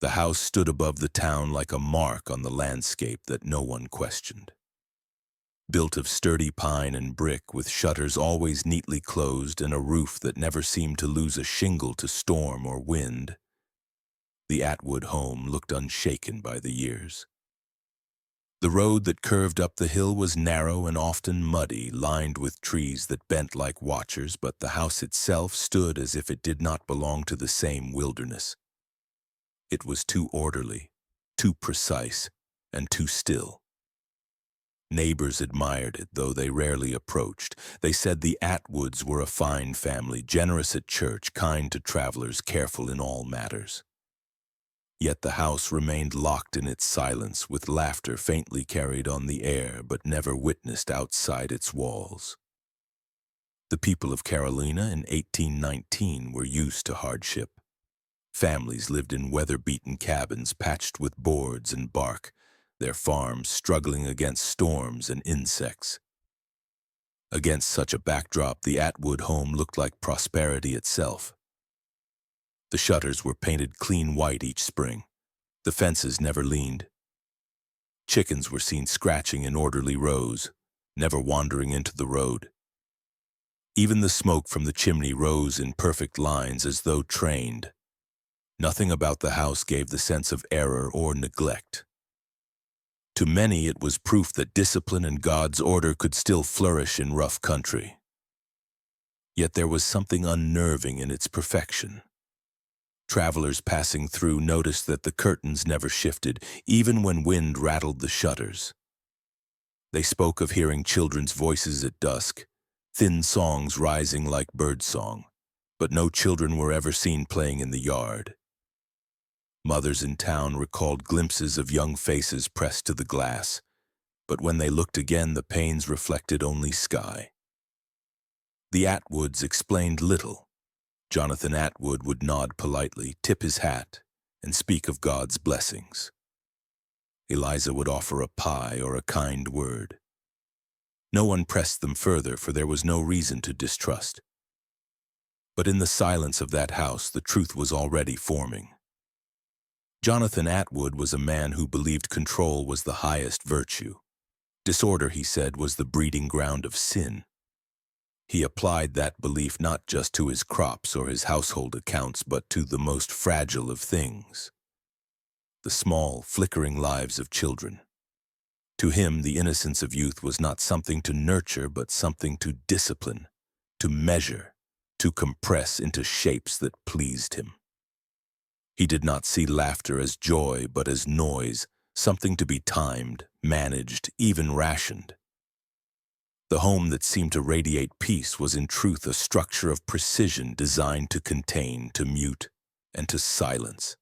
The house stood above the town like a mark on the landscape that no one questioned. Built of sturdy pine and brick, with shutters always neatly closed and a roof that never seemed to lose a shingle to storm or wind, the Atwood home looked unshaken by the years. The road that curved up the hill was narrow and often muddy, lined with trees that bent like watchers, but the house itself stood as if it did not belong to the same wilderness. It was too orderly, too precise, and too still. Neighbors admired it, though they rarely approached. They said the Atwoods were a fine family, generous at church, kind to travelers, careful in all matters. Yet the house remained locked in its silence, with laughter faintly carried on the air but never witnessed outside its walls. The people of Carolina in 1819 were used to hardship. Families lived in weather-beaten cabins patched with boards and bark, their farms struggling against storms and insects. Against such a backdrop, the Atwood home looked like prosperity itself. The shutters were painted clean white each spring. The fences never leaned. Chickens were seen scratching in orderly rows, never wandering into the road. Even the smoke from the chimney rose in perfect lines as though trained. Nothing about the house gave the sense of error or neglect. To many, it was proof that discipline and God's order could still flourish in rough country. Yet there was something unnerving in its perfection. Travelers passing through noticed that the curtains never shifted, even when wind rattled the shutters. They spoke of hearing children's voices at dusk, thin songs rising like birdsong, but no children were ever seen playing in the yard. Mothers in town recalled glimpses of young faces pressed to the glass, but when they looked again, the panes reflected only sky. The Atwoods explained little. Jonathan Atwood would nod politely, tip his hat, and speak of God's blessings. Eliza would offer a pie or a kind word. No one pressed them further, for there was no reason to distrust. But in the silence of that house, the truth was already forming. Jonathan Atwood was a man who believed control was the highest virtue. Disorder, he said, was the breeding ground of sin. He applied that belief not just to his crops or his household accounts, but to the most fragile of things, the small, flickering lives of children. To him, the innocence of youth was not something to nurture, but something to discipline, to measure, to compress into shapes that pleased him. He did not see laughter as joy, but as noise, something to be timed, managed, even rationed. The home that seemed to radiate peace was in truth a structure of precision designed to contain, to mute, and to silence.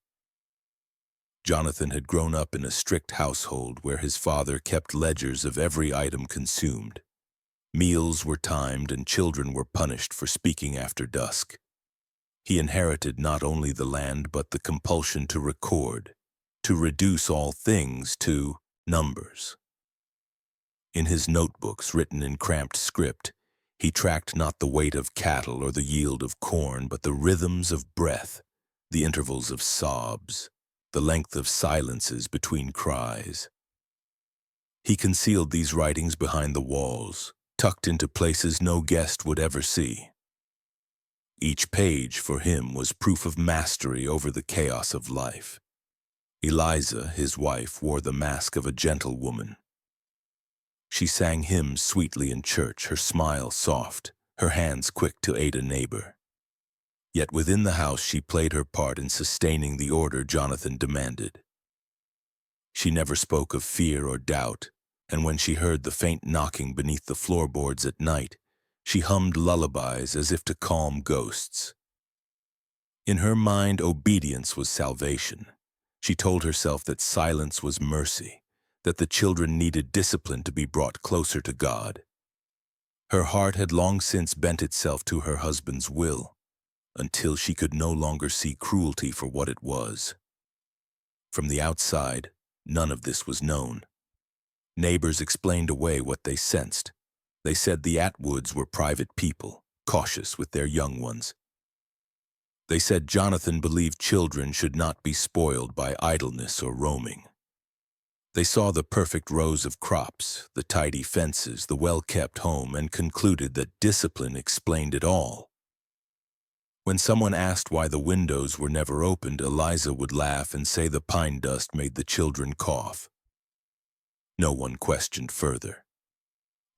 Jonathan had grown up in a strict household where his father kept ledgers of every item consumed. Meals were timed and children were punished for speaking after dusk. He inherited not only the land but the compulsion to record, to reduce all things to numbers. In his notebooks, written in cramped script, he tracked not the weight of cattle or the yield of corn, but the rhythms of breath, the intervals of sobs, the length of silences between cries. He concealed these writings behind the walls, tucked into places no guest would ever see. Each page, for him, was proof of mastery over the chaos of life. Eliza, his wife, wore the mask of a gentle woman. She sang hymns sweetly in church, her smile soft, her hands quick to aid a neighbor. Yet within the house she played her part in sustaining the order Jonathan demanded. She never spoke of fear or doubt, and when she heard the faint knocking beneath the floorboards at night, she hummed lullabies as if to calm ghosts. In her mind, obedience was salvation. She told herself that silence was mercy, that the children needed discipline to be brought closer to God. Her heart had long since bent itself to her husband's will, until she could no longer see cruelty for what it was. From the outside, none of this was known. Neighbors explained away what they sensed. They said the Atwoods were private people, cautious with their young ones. They said Jonathan believed children should not be spoiled by idleness or roaming. They saw the perfect rows of crops, the tidy fences, the well-kept home, and concluded that discipline explained it all. When someone asked why the windows were never opened, Eliza would laugh and say the pine dust made the children cough. No one questioned further.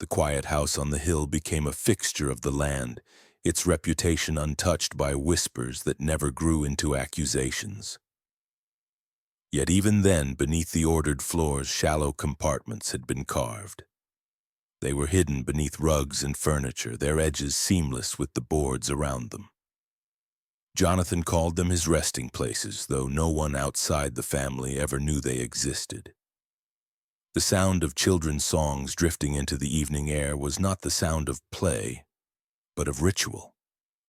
The quiet house on the hill became a fixture of the land, its reputation untouched by whispers that never grew into accusations. Yet even then, beneath the ordered floors, shallow compartments had been carved. They were hidden beneath rugs and furniture, their edges seamless with the boards around them. Jonathan called them his resting places, though no one outside the family ever knew they existed. The sound of children's songs drifting into the evening air was not the sound of play, but of ritual,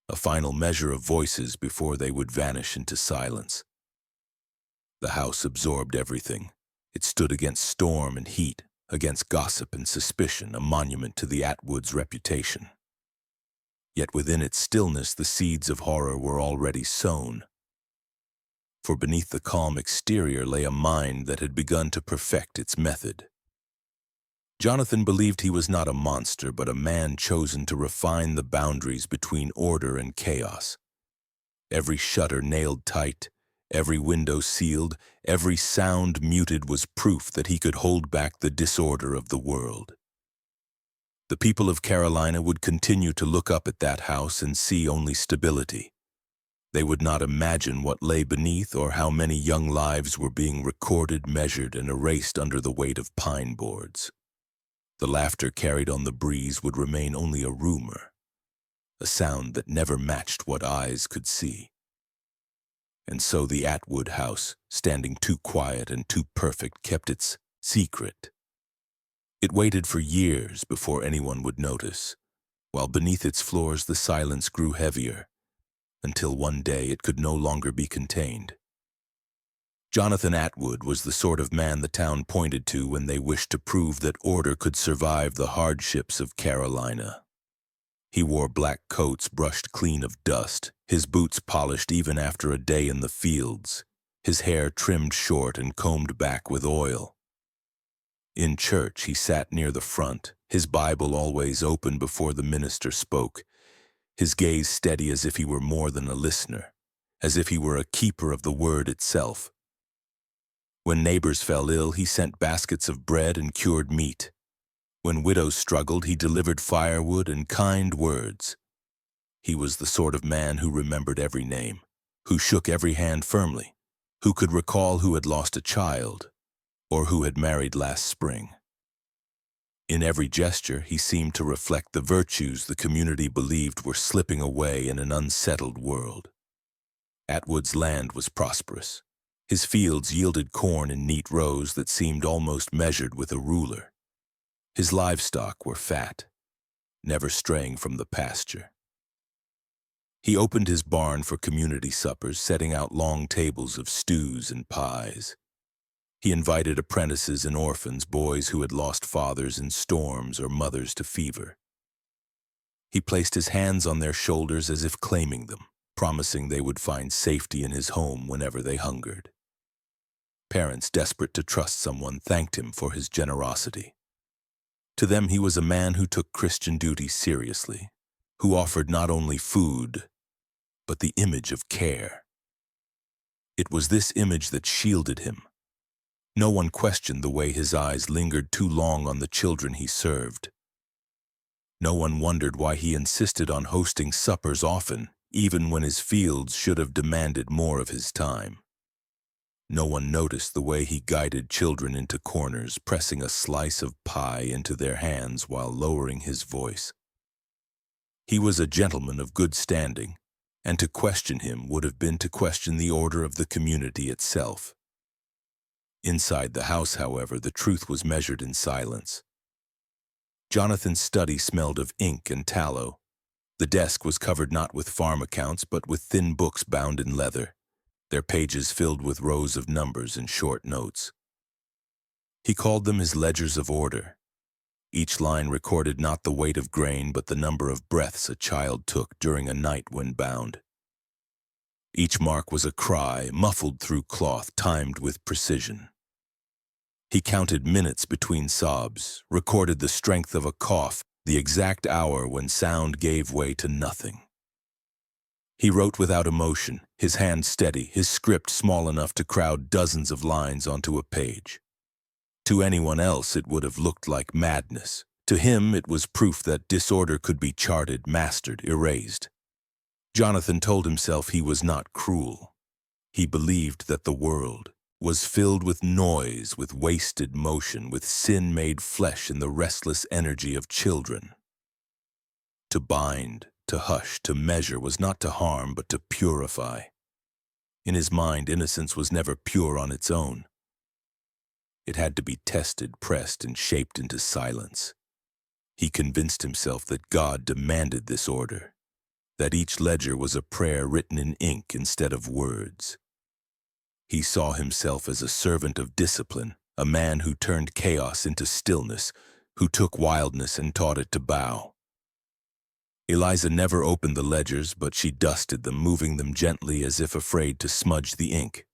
a final measure of voices before they would vanish into silence. The house absorbed everything. It stood against storm and heat, against gossip and suspicion, a monument to the Atwoods' reputation. Yet within its stillness the seeds of horror were already sown. For beneath the calm exterior lay a mind that had begun to perfect its method. Jonathan believed he was not a monster, but a man chosen to refine the boundaries between order and chaos. Every shutter nailed tight, every window sealed, every sound muted was proof that he could hold back the disorder of the world. The people of Carolina would continue to look up at that house and see only stability. They would not imagine what lay beneath or how many young lives were being recorded, measured, and erased under the weight of pine boards. The laughter carried on the breeze would remain only a rumor, a sound that never matched what eyes could see. And so the Atwood House, standing too quiet and too perfect, kept its secret. It waited for years before anyone would notice, while beneath its floors the silence grew heavier, until one day it could no longer be contained. Jonathan Atwood was the sort of man the town pointed to when they wished to prove that order could survive the hardships of Carolina. He wore black coats brushed clean of dust, his boots polished even after a day in the fields, his hair trimmed short and combed back with oil. In church, he sat near the front, his Bible always open before the minister spoke, his gaze steady as if he were more than a listener, as if he were a keeper of the word itself. When neighbors fell ill, he sent baskets of bread and cured meat. When widows struggled, he delivered firewood and kind words. He was the sort of man who remembered every name, who shook every hand firmly, who could recall who had lost a child, or who had married last spring. In every gesture, he seemed to reflect the virtues the community believed were slipping away in an unsettled world. Atwood's land was prosperous. His fields yielded corn in neat rows that seemed almost measured with a ruler. His livestock were fat, never straying from the pasture. He opened his barn for community suppers, setting out long tables of stews and pies. He invited apprentices and orphans, boys who had lost fathers in storms or mothers to fever. He placed his hands on their shoulders as if claiming them, promising they would find safety in his home whenever they hungered. Parents, desperate to trust someone, thanked him for his generosity. To them, he was a man who took Christian duty seriously, who offered not only food, but the image of care. It was this image that shielded him. No one questioned the way his eyes lingered too long on the children he served. No one wondered why he insisted on hosting suppers often, even when his fields should have demanded more of his time. No one noticed the way he guided children into corners, pressing a slice of pie into their hands while lowering his voice. He was a gentleman of good standing, and to question him would have been to question the order of the community itself. Inside the house, however, the truth was measured in silence. Jonathan's study smelled of ink and tallow. The desk was covered not with farm accounts, but with thin books bound in leather, their pages filled with rows of numbers and short notes. He called them his ledgers of order. Each line recorded not the weight of grain, but the number of breaths a child took during a night when bound. Each mark was a cry, muffled through cloth, timed with precision. He counted minutes between sobs, recorded the strength of a cough, the exact hour when sound gave way to nothing. He wrote without emotion, his hand steady, his script small enough to crowd dozens of lines onto a page. To anyone else, it would have looked like madness. To him, it was proof that disorder could be charted, mastered, erased. Jonathan told himself he was not cruel. He believed that the world was filled with noise, with wasted motion, with sin made flesh in the restless energy of children. To bind, to hush, to measure was not to harm, but to purify. In his mind, innocence was never pure on its own. It had to be tested, pressed, and shaped into silence. He convinced himself that God demanded this order, that each ledger was a prayer written in ink instead of words. He saw himself as a servant of discipline, a man who turned chaos into stillness, who took wildness and taught it to bow. Eliza never opened the ledgers, but she dusted them, moving them gently as if afraid to smudge the ink.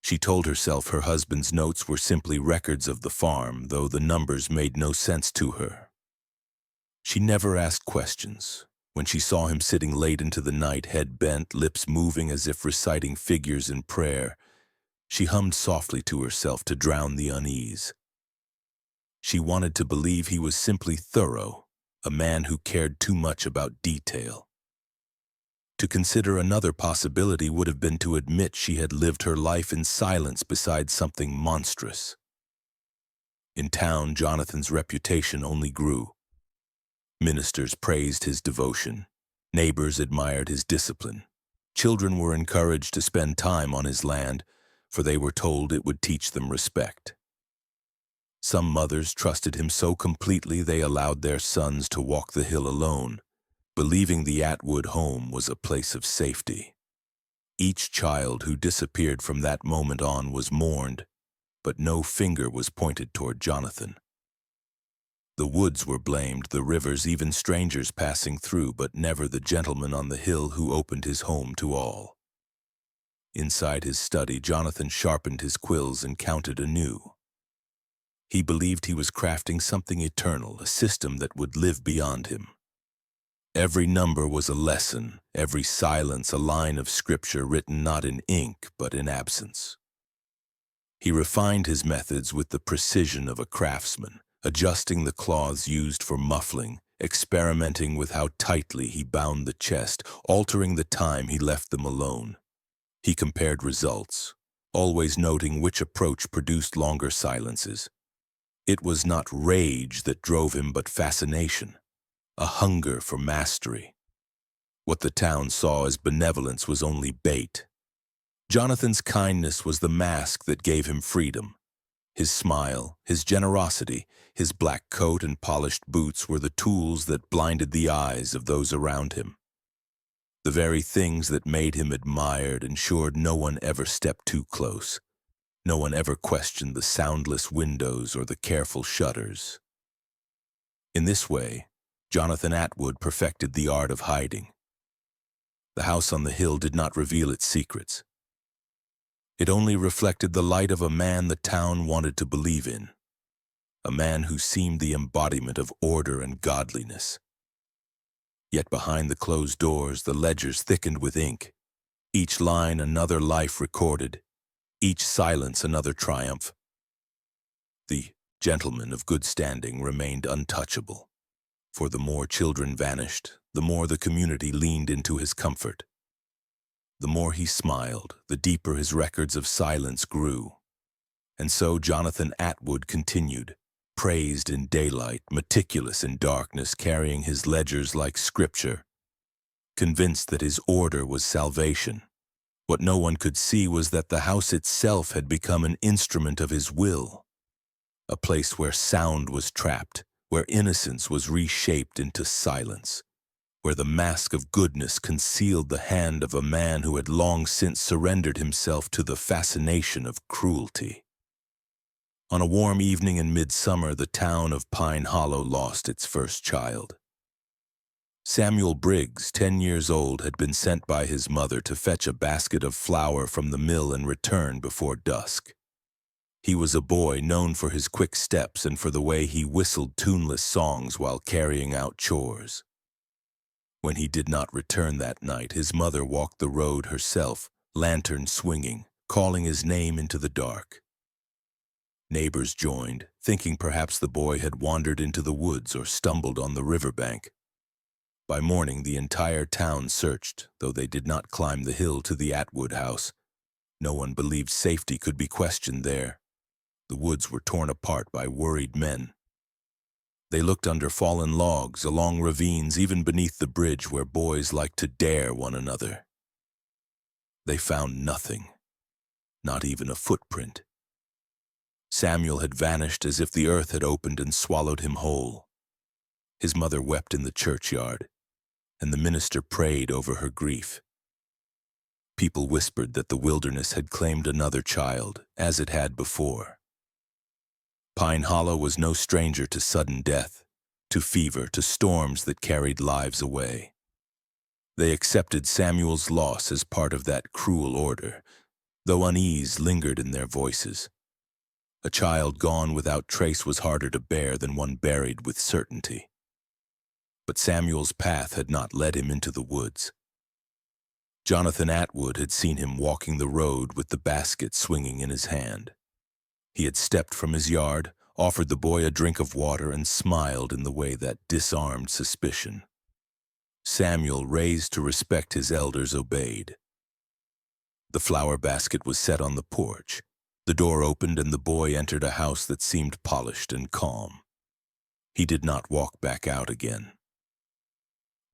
She told herself her husband's notes were simply records of the farm, though the numbers made no sense to her. She never asked questions. When she saw him sitting late into the night, head bent, lips moving as if reciting figures in prayer, she hummed softly to herself to drown the unease. She wanted to believe he was simply thorough, a man who cared too much about detail. To consider another possibility would have been to admit she had lived her life in silence beside something monstrous. In town, Jonathan's reputation only grew. Ministers praised his devotion. Neighbors admired his discipline. Children were encouraged to spend time on his land, for they were told it would teach them respect. Some mothers trusted him so completely they allowed their sons to walk the hill alone, believing the Atwood home was a place of safety. Each child who disappeared from that moment on was mourned, but no finger was pointed toward Jonathan. The woods were blamed, the rivers, even strangers passing through, but never the gentleman on the hill who opened his home to all. Inside his study, Jonathan sharpened his quills and counted anew. He believed he was crafting something eternal, a system that would live beyond him. Every number was a lesson, every silence a line of scripture written not in ink but in absence. He refined his methods with the precision of a craftsman, adjusting the cloths used for muffling, experimenting with how tightly he bound the chest, altering the time he left them alone. He compared results, always noting which approach produced longer silences. It was not rage that drove him, but fascination, a hunger for mastery. What the town saw as benevolence was only bait. Jonathan's kindness was the mask that gave him freedom. His smile, his generosity, his black coat and polished boots were the tools that blinded the eyes of those around him. The very things that made him admired ensured no one ever stepped too close. No one ever questioned the soundless windows or the careful shutters. In this way, Jonathan Atwood perfected the art of hiding. The house on the hill did not reveal its secrets. It only reflected the light of a man the town wanted to believe in, a man who seemed the embodiment of order and godliness. Yet behind the closed doors, the ledgers thickened with ink, each line another life recorded, each silence another triumph. The gentleman of good standing remained untouchable, for the more children vanished, the more the community leaned into his comfort. The more he smiled, the deeper his records of silence grew. And so Jonathan Atwood continued, praised in daylight, meticulous in darkness, carrying his ledgers like scripture, convinced that his order was salvation. What no one could see was that the house itself had become an instrument of his will, a place where sound was trapped, where innocence was reshaped into silence, where the mask of goodness concealed the hand of a man who had long since surrendered himself to the fascination of cruelty. On a warm evening in midsummer, the town of Pine Hollow lost its first child. Samuel Briggs, 10 years old, had been sent by his mother to fetch a basket of flour from the mill and return before dusk. He was a boy known for his quick steps and for the way he whistled tuneless songs while carrying out chores. When he did not return that night, his mother walked the road herself, lantern swinging, calling his name into the dark. Neighbors joined, thinking perhaps the boy had wandered into the woods or stumbled on the riverbank. By morning, the entire town searched, though they did not climb the hill to the Atwood House. No one believed safety could be questioned there. The woods were torn apart by worried men. They looked under fallen logs, along ravines, even beneath the bridge where boys liked to dare one another. They found nothing, not even a footprint. Samuel had vanished as if the earth had opened and swallowed him whole. His mother wept in the churchyard, and the minister prayed over her grief. People whispered that the wilderness had claimed another child, as it had before. Pine Hollow was no stranger to sudden death, to fever, to storms that carried lives away. They accepted Samuel's loss as part of that cruel order, though unease lingered in their voices. A child gone without trace was harder to bear than one buried with certainty. But Samuel's path had not led him into the woods. Jonathan Atwood had seen him walking the road with the basket swinging in his hand. He had stepped from his yard, offered the boy a drink of water, and smiled in the way that disarmed suspicion. Samuel, raised to respect his elders, obeyed. The flower basket was set on the porch. The door opened and the boy entered a house that seemed polished and calm. He did not walk back out again.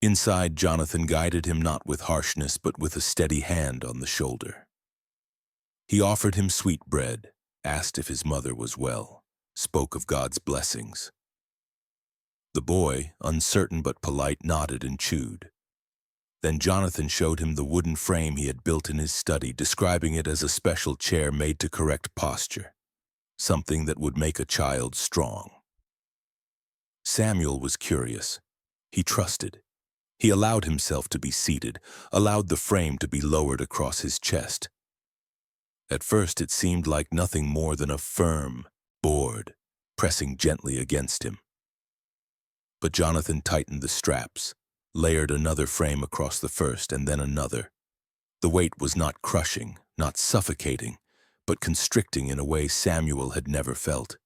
Inside, Jonathan guided him not with harshness but with a steady hand on the shoulder. He offered him sweet bread, asked if his mother was well, spoke of God's blessings. The boy, uncertain but polite, nodded and chewed. Then Jonathan showed him the wooden frame he had built in his study, describing it as a special chair made to correct posture, something that would make a child strong. Samuel was curious. He trusted. He allowed himself to be seated, allowed the frame to be lowered across his chest. At first it seemed like nothing more than a firm board pressing gently against him. But Jonathan tightened the straps, layered another frame across the first, and then another. The weight was not crushing, not suffocating, but constricting in a way Samuel had never felt.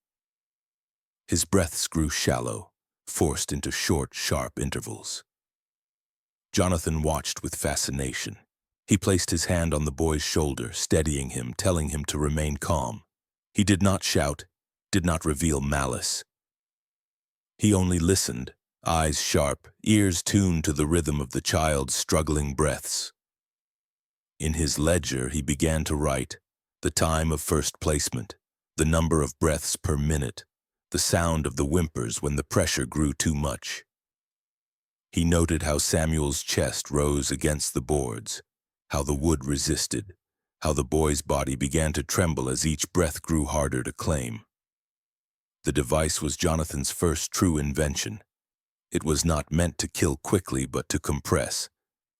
His breaths grew shallow, forced into short, sharp intervals. Jonathan watched with fascination. He placed his hand on the boy's shoulder, steadying him, telling him to remain calm. He did not shout, did not reveal malice. He only listened, eyes sharp, ears tuned to the rhythm of the child's struggling breaths. In his ledger, he began to write the time of first placement, the number of breaths per minute, the sound of the whimpers when the pressure grew too much. He noted how Samuel's chest rose against the boards, how the wood resisted, how the boy's body began to tremble as each breath grew harder to claim. The device was Jonathan's first true invention. It was not meant to kill quickly but to compress,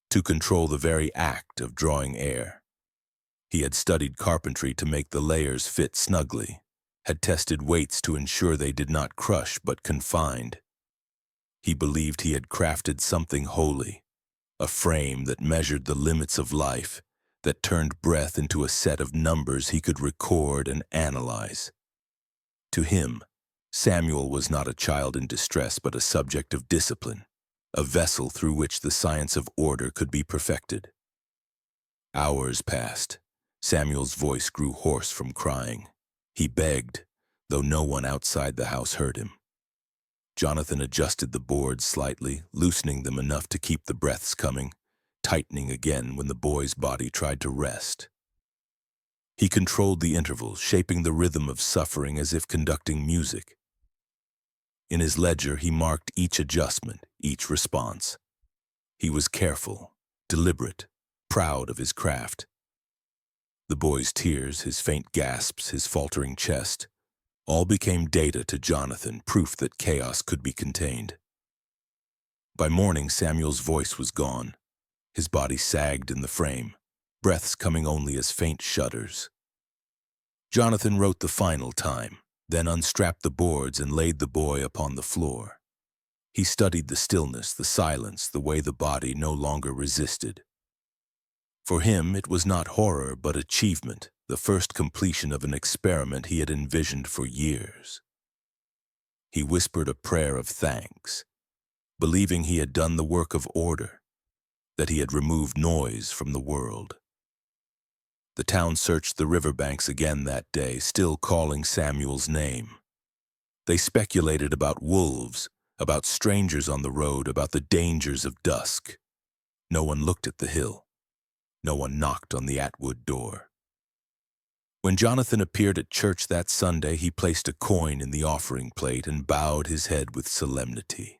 to control the very act of drawing air. He had studied carpentry to make the layers fit snugly, had tested weights to ensure they did not crush but confined. He believed he had crafted something holy, a frame that measured the limits of life, that turned breath into a set of numbers he could record and analyze. To him, Samuel was not a child in distress but a subject of discipline, a vessel through which the science of order could be perfected. Hours passed. Samuel's voice grew hoarse from crying. He begged, though no one outside the house heard him. Jonathan adjusted the boards slightly, loosening them enough to keep the breaths coming, tightening again when the boy's body tried to rest. He controlled the intervals, shaping the rhythm of suffering as if conducting music. In his ledger, he marked each adjustment, each response. He was careful, deliberate, proud of his craft. The boy's tears, his faint gasps, his faltering chest, all became data to Jonathan, proof that chaos could be contained. By morning, Samuel's voice was gone. His body sagged in the frame, breaths coming only as faint shudders. Jonathan wrote the final time, then unstrapped the boards and laid the boy upon the floor. He studied the stillness, the silence, the way the body no longer resisted. For him, it was not horror but achievement, the first completion of an experiment he had envisioned for years. He whispered a prayer of thanks, believing he had done the work of order, that he had removed noise from the world. The town searched the riverbanks again that day, still calling Samuel's name. They speculated about wolves, about strangers on the road, about the dangers of dusk. No one looked at the hill. No one knocked on the Atwood door. When Jonathan appeared at church that Sunday, he placed a coin in the offering plate and bowed his head with solemnity.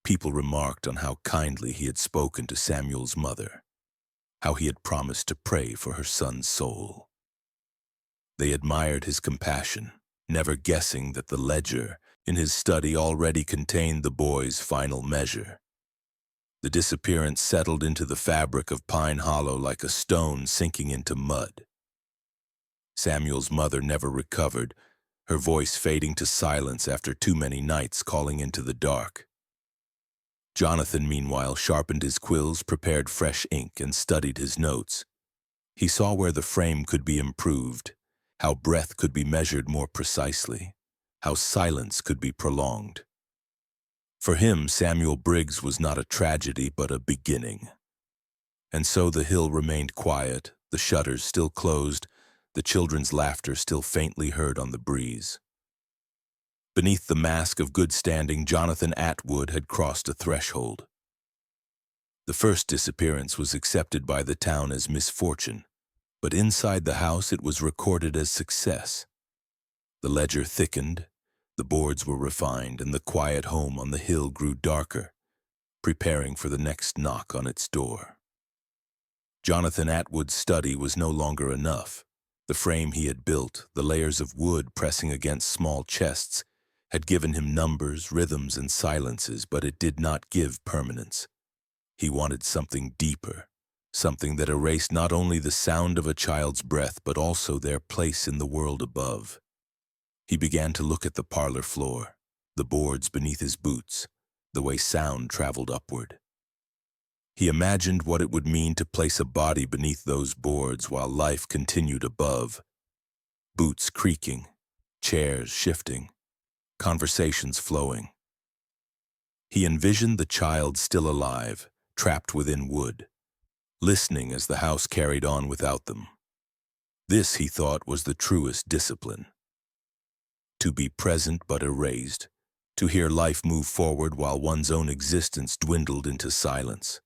People remarked on how kindly he had spoken to Samuel's mother, how he had promised to pray for her son's soul. They admired his compassion, never guessing that the ledger in his study already contained the boy's final measure. The disappearance settled into the fabric of Pine Hollow like a stone sinking into mud. Samuel's mother never recovered, her voice fading to silence after too many nights calling into the dark. Jonathan, meanwhile, sharpened his quills, prepared fresh ink, and studied his notes. He saw where the frame could be improved, how breath could be measured more precisely, how silence could be prolonged. For him, Samuel Briggs was not a tragedy but a beginning. And so the hill remained quiet, the shutters still closed, the children's laughter still faintly heard on the breeze. Beneath the mask of good standing, Jonathan Atwood had crossed a threshold. The first disappearance was accepted by the town as misfortune, but inside the house it was recorded as success. The ledger thickened, the boards were refined, and the quiet home on the hill grew darker, preparing for the next knock on its door. Jonathan Atwood's study was no longer enough. The frame he had built, the layers of wood pressing against small chests, had given him numbers, rhythms, and silences, but it did not give permanence. He wanted something deeper, something that erased not only the sound of a child's breath, but also their place in the world above. He began to look at the parlor floor, the boards beneath his boots, the way sound traveled upward. He imagined what it would mean to place a body beneath those boards while life continued above. Boots creaking, chairs shifting, conversations flowing. He envisioned the child still alive, trapped within wood, listening as the house carried on without them. This, he thought, was the truest discipline. To be present but erased, to hear life move forward while one's own existence dwindled into silence.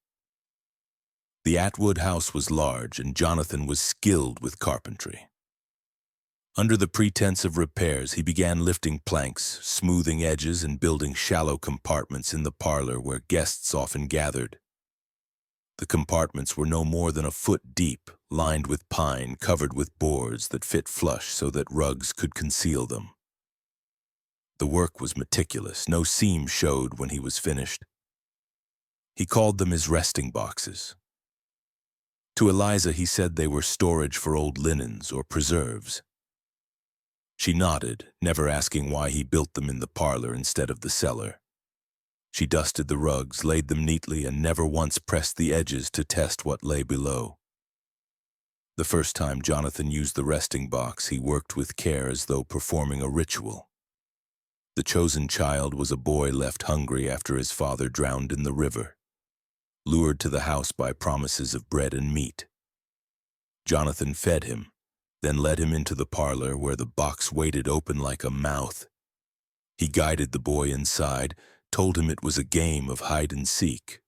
The Atwood house was large, and Jonathan was skilled with carpentry. Under the pretense of repairs, he began lifting planks, smoothing edges, and building shallow compartments in the parlor where guests often gathered. The compartments were no more than a foot deep, lined with pine, covered with boards that fit flush so that rugs could conceal them. The work was meticulous. No seam showed when he was finished. He called them his resting boxes. To Eliza, he said they were storage for old linens or preserves. She nodded, never asking why he built them in the parlor instead of the cellar. She dusted the rugs, laid them neatly, and never once pressed the edges to test what lay below. The first time Jonathan used the resting box, he worked with care as though performing a ritual. The chosen child was a boy left hungry after his father drowned in the river, lured to the house by promises of bread and meat. Jonathan fed him, then led him into the parlor where the box waited open like a mouth. He guided the boy inside, told him it was a game of hide and seek.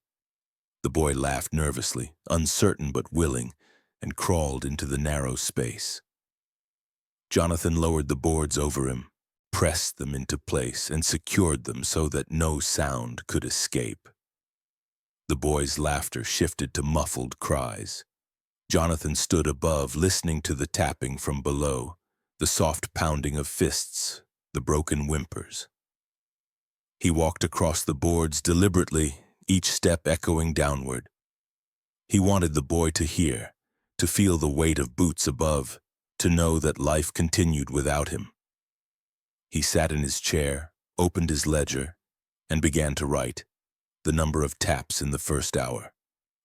The boy laughed nervously, uncertain but willing, and crawled into the narrow space. Jonathan lowered the boards over him, pressed them into place, and secured them so that no sound could escape. The boy's laughter shifted to muffled cries. Jonathan stood above, listening to the tapping from below, the soft pounding of fists, the broken whimpers. He walked across the boards deliberately, each step echoing downward. He wanted the boy to hear, to feel the weight of boots above, to know that life continued without him. He sat in his chair, opened his ledger, and began to write the number of taps in the first hour,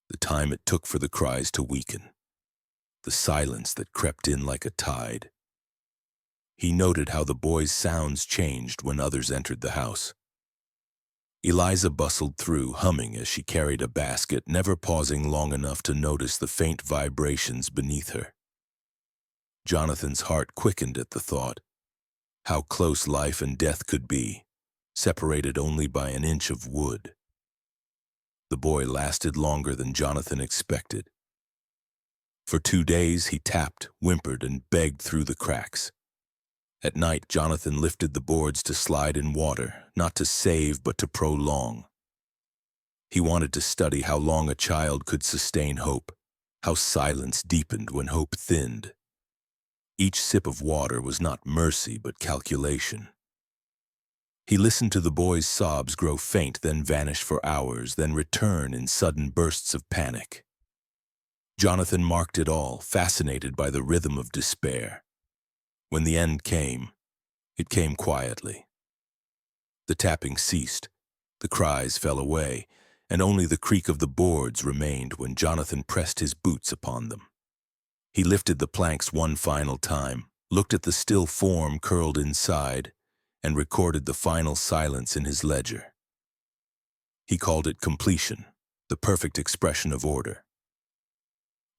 the time it took for the cries to weaken, the silence that crept in like a tide. He noted how the boy's sounds changed when others entered the house. Eliza bustled through, humming as she carried a basket, never pausing long enough to notice the faint vibrations beneath her. Jonathan's heart quickened at the thought. How close life and death could be, separated only by an inch of wood. The boy lasted longer than Jonathan expected. For 2 days he tapped, whimpered, and begged through the cracks. At night, Jonathan lifted the boards to slide in water, not to save but to prolong. He wanted to study how long a child could sustain hope, how silence deepened when hope thinned. Each sip of water was not mercy but calculation. He listened to the boy's sobs grow faint, then vanish for hours, then return in sudden bursts of panic. Jonathan marked it all, fascinated by the rhythm of despair. When the end came, it came quietly. The tapping ceased, the cries fell away, and only the creak of the boards remained when Jonathan pressed his boots upon them. He lifted the planks one final time, looked at the still form curled inside, and recorded the final silence in his ledger. He called it completion, the perfect expression of order.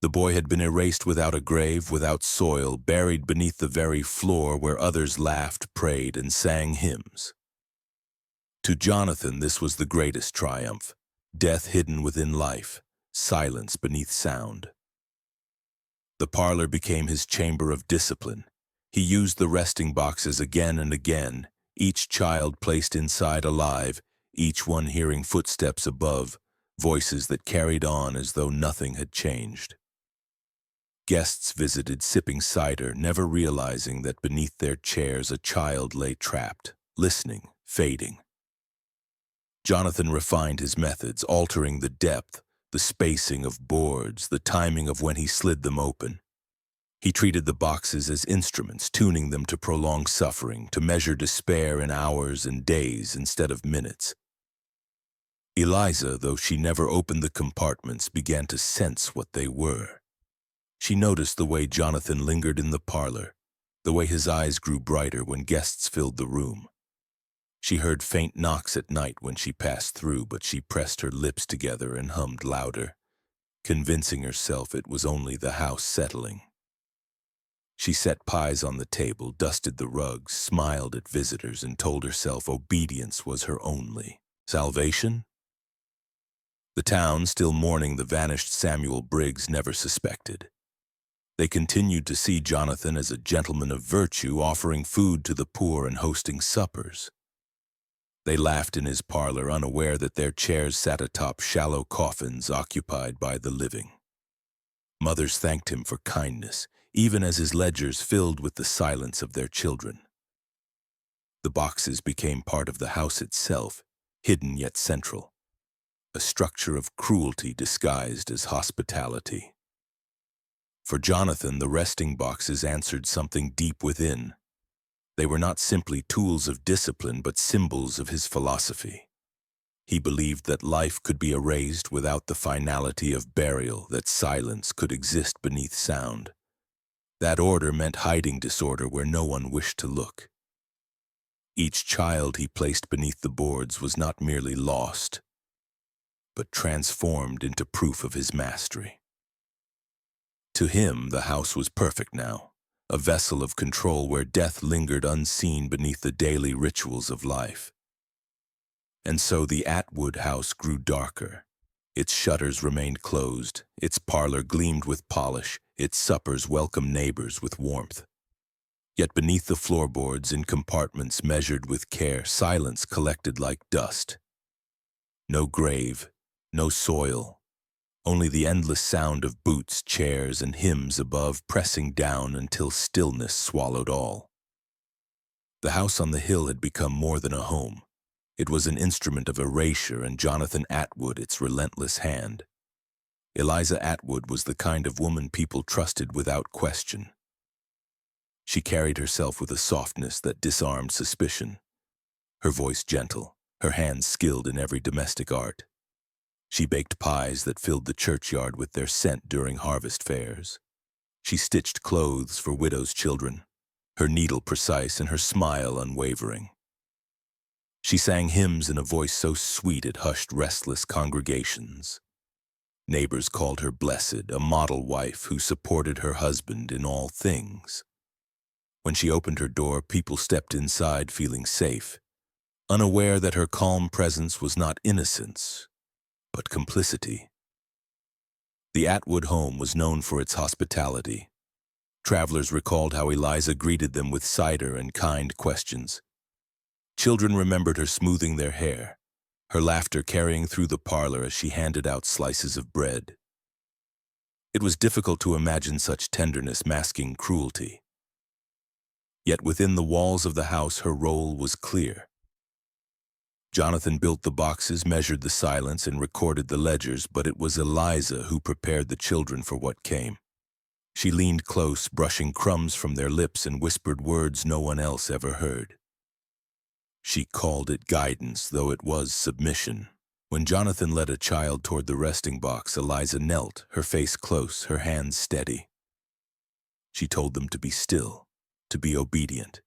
The boy had been erased without a grave, without soil, buried beneath the very floor where others laughed, prayed, and sang hymns. To Jonathan, this was the greatest triumph, death hidden within life, silence beneath sound. The parlor became his chamber of discipline. He used the resting boxes again and again, each child placed inside alive, each one hearing footsteps above, voices that carried on as though nothing had changed. Guests visited, sipping cider, never realizing that beneath their chairs a child lay trapped, listening, fading. Jonathan refined his methods, altering the depth, the spacing of boards, the timing of when he slid them open. He treated the boxes as instruments, tuning them to prolong suffering, to measure despair in hours and days instead of minutes. Eliza, though she never opened the compartments, began to sense what they were. She noticed the way Jonathan lingered in the parlor, the way his eyes grew brighter when guests filled the room. She heard faint knocks at night when she passed through, but she pressed her lips together and hummed louder, convincing herself it was only the house settling. She set pies on the table, dusted the rugs, smiled at visitors, and told herself obedience was her only salvation. The town, still mourning the vanished Samuel Briggs, never suspected. They continued to see Jonathan as a gentleman of virtue, offering food to the poor and hosting suppers. They laughed in his parlor, unaware that their chairs sat atop shallow coffins occupied by the living. Mothers thanked him for kindness, even as his ledgers filled with the silence of their children. The boxes became part of the house itself, hidden yet central, a structure of cruelty disguised as hospitality. For Jonathan, the resting boxes answered something deep within. They were not simply tools of discipline, but symbols of his philosophy. He believed that life could be erased without the finality of burial, that silence could exist beneath sound. That order meant hiding disorder where no one wished to look. Each child he placed beneath the boards was not merely lost, but transformed into proof of his mastery. To him, the house was perfect now, a vessel of control where death lingered unseen beneath the daily rituals of life. And so the Atwood House grew darker. Its shutters remained closed, its parlor gleamed with polish, its suppers welcomed neighbors with warmth. Yet beneath the floorboards, in compartments measured with care, silence collected like dust. No grave, no soil, only the endless sound of boots, chairs, and hymns above pressing down until stillness swallowed all. The house on the hill had become more than a home. It was an instrument of erasure, and Jonathan Atwood its relentless hand. Eliza Atwood was the kind of woman people trusted without question. She carried herself with a softness that disarmed suspicion, her voice gentle, her hands skilled in every domestic art. She baked pies that filled the churchyard with their scent during harvest fairs. She stitched clothes for widows' children, her needle precise and her smile unwavering. She sang hymns in a voice so sweet it hushed restless congregations. Neighbors called her blessed, a model wife who supported her husband in all things. When she opened her door, people stepped inside feeling safe, unaware that her calm presence was not innocence, but complicity. The Atwood home was known for its hospitality. Travelers recalled how Eliza greeted them with cider and kind questions. Children remembered her smoothing their hair, her laughter carrying through the parlor as she handed out slices of bread. It was difficult to imagine such tenderness masking cruelty. Yet within the walls of the house her role was clear. Jonathan built the boxes, measured the silence, and recorded the ledgers, but it was Eliza who prepared the children for what came. She leaned close, brushing crumbs from their lips, and whispered words no one else ever heard. She called it guidance, though it was submission. When Jonathan led a child toward the resting box, Eliza knelt, her face close, her hands steady. She told them to be still, to be obedient,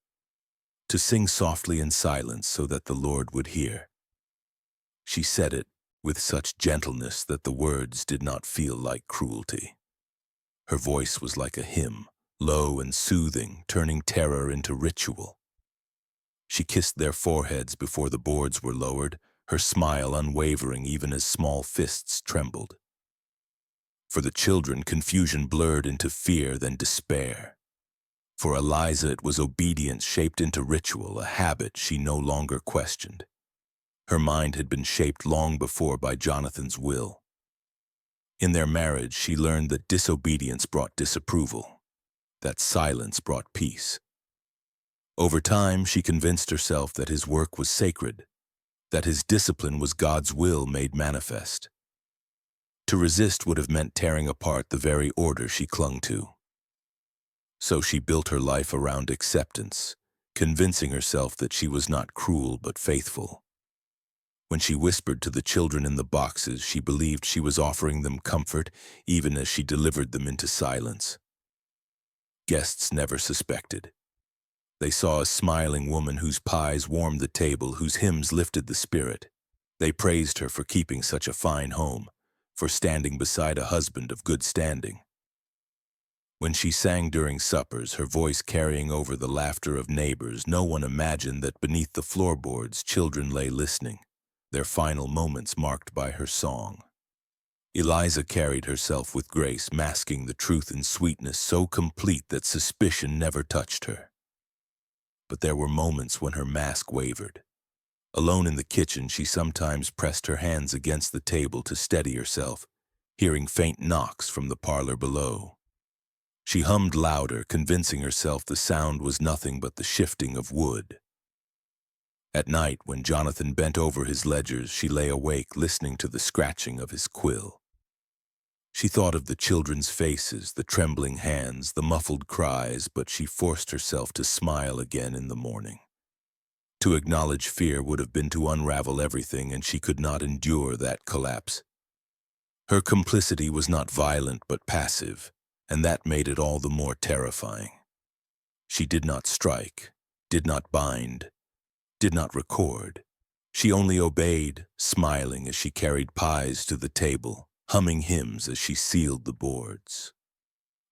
to sing softly in silence so that the Lord would hear. She said it with such gentleness that the words did not feel like cruelty. Her voice was like a hymn, low and soothing, turning terror into ritual. She kissed their foreheads before the boards were lowered, her smile unwavering even as small fists trembled. For the children, confusion blurred into fear, then despair. For Eliza, it was obedience shaped into ritual, a habit she no longer questioned. Her mind had been shaped long before by Jonathan's will. In their marriage, she learned that disobedience brought disapproval, that silence brought peace. Over time, she convinced herself that his work was sacred, that his discipline was God's will made manifest. To resist would have meant tearing apart the very order she clung to. So she built her life around acceptance, convincing herself that she was not cruel but faithful. When she whispered to the children in the boxes, she believed she was offering them comfort, even as she delivered them into silence. Guests never suspected. They saw a smiling woman whose pies warmed the table, whose hymns lifted the spirit. They praised her for keeping such a fine home, for standing beside a husband of good standing. When she sang during suppers, her voice carrying over the laughter of neighbors, no one imagined that beneath the floorboards children lay listening, their final moments marked by her song. Eliza carried herself with grace, masking the truth and sweetness so complete that suspicion never touched her. But there were moments when her mask wavered. Alone in the kitchen, she sometimes pressed her hands against the table to steady herself, hearing faint knocks from the parlor below. She hummed louder, convincing herself the sound was nothing but the shifting of wood. At night, when Jonathan bent over his ledgers, she lay awake, listening to the scratching of his quill. She thought of the children's faces, the trembling hands, the muffled cries, but she forced herself to smile again in the morning. To acknowledge fear would have been to unravel everything, and she could not endure that collapse. Her complicity was not violent but passive, and that made it all the more terrifying. She did not strike, did not bind, did not record. She only obeyed, smiling as she carried pies to the table, humming hymns as she sealed the boards.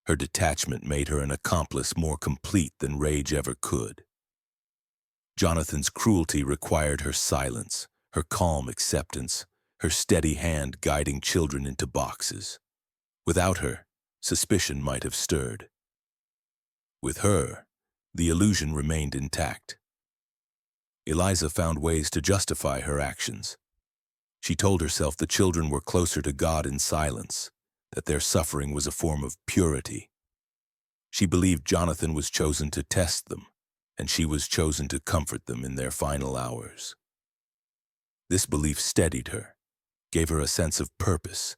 Her detachment made her an accomplice more complete than rage ever could. Jonathan's cruelty required her silence, her calm acceptance, her steady hand guiding children into boxes. Without her, suspicion might have stirred. With her, the illusion remained intact. Eliza found ways to justify her actions. She told herself the children were closer to God in silence, that their suffering was a form of purity. She believed Jonathan was chosen to test them, and she was chosen to comfort them in their final hours. This belief steadied her, gave her a sense of purpose.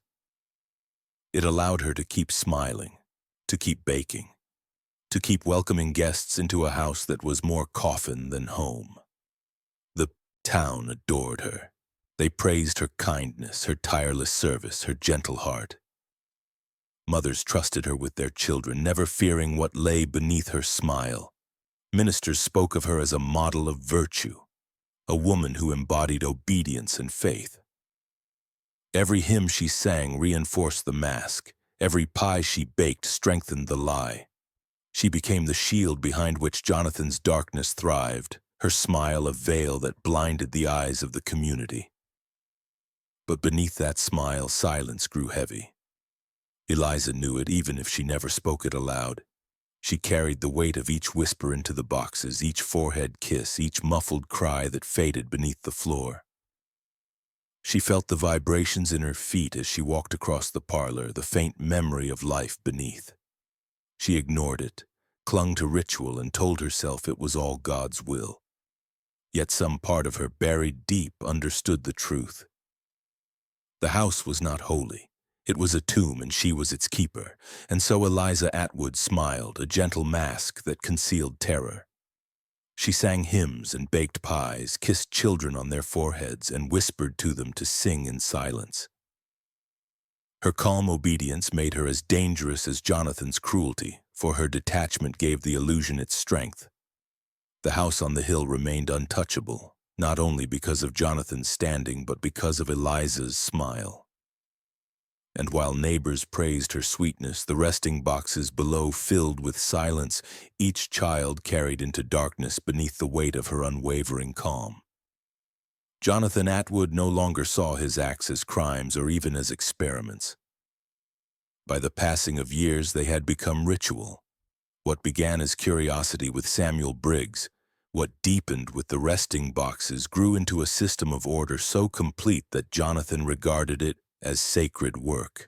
It allowed her to keep smiling, to keep baking, to keep welcoming guests into a house that was more coffin than home. The town adored her. They praised her kindness, her tireless service, her gentle heart. Mothers trusted her with their children, never fearing what lay beneath her smile. Ministers spoke of her as a model of virtue, a woman who embodied obedience and faith. Every hymn she sang reinforced the mask. Every pie she baked strengthened the lie. She became the shield behind which Jonathan's darkness thrived, her smile a veil that blinded the eyes of the community. But beneath that smile, silence grew heavy. Eliza knew it, even if she never spoke it aloud. She carried the weight of each whisper into the boxes, each forehead kiss, each muffled cry that faded beneath the floor. She felt the vibrations in her feet as she walked across the parlor, the faint memory of life beneath. She ignored it, clung to ritual, and told herself it was all God's will. Yet some part of her, buried deep, understood the truth. The house was not holy. It was a tomb, and she was its keeper. And so Eliza Atwood smiled, a gentle mask that concealed terror. She sang hymns and baked pies, kissed children on their foreheads, and whispered to them to sing in silence. Her calm obedience made her as dangerous as Jonathan's cruelty, for her detachment gave the illusion its strength. The house on the hill remained untouchable, not only because of Jonathan's standing, but because of Eliza's smile. And while neighbors praised her sweetness, the resting boxes below filled with silence, each child carried into darkness beneath the weight of her unwavering calm. Jonathan Atwood no longer saw his acts as crimes or even as experiments. By the passing of years, they had become ritual. What began as curiosity with Samuel Briggs, what deepened with the resting boxes, grew into a system of order so complete that Jonathan regarded it as sacred work.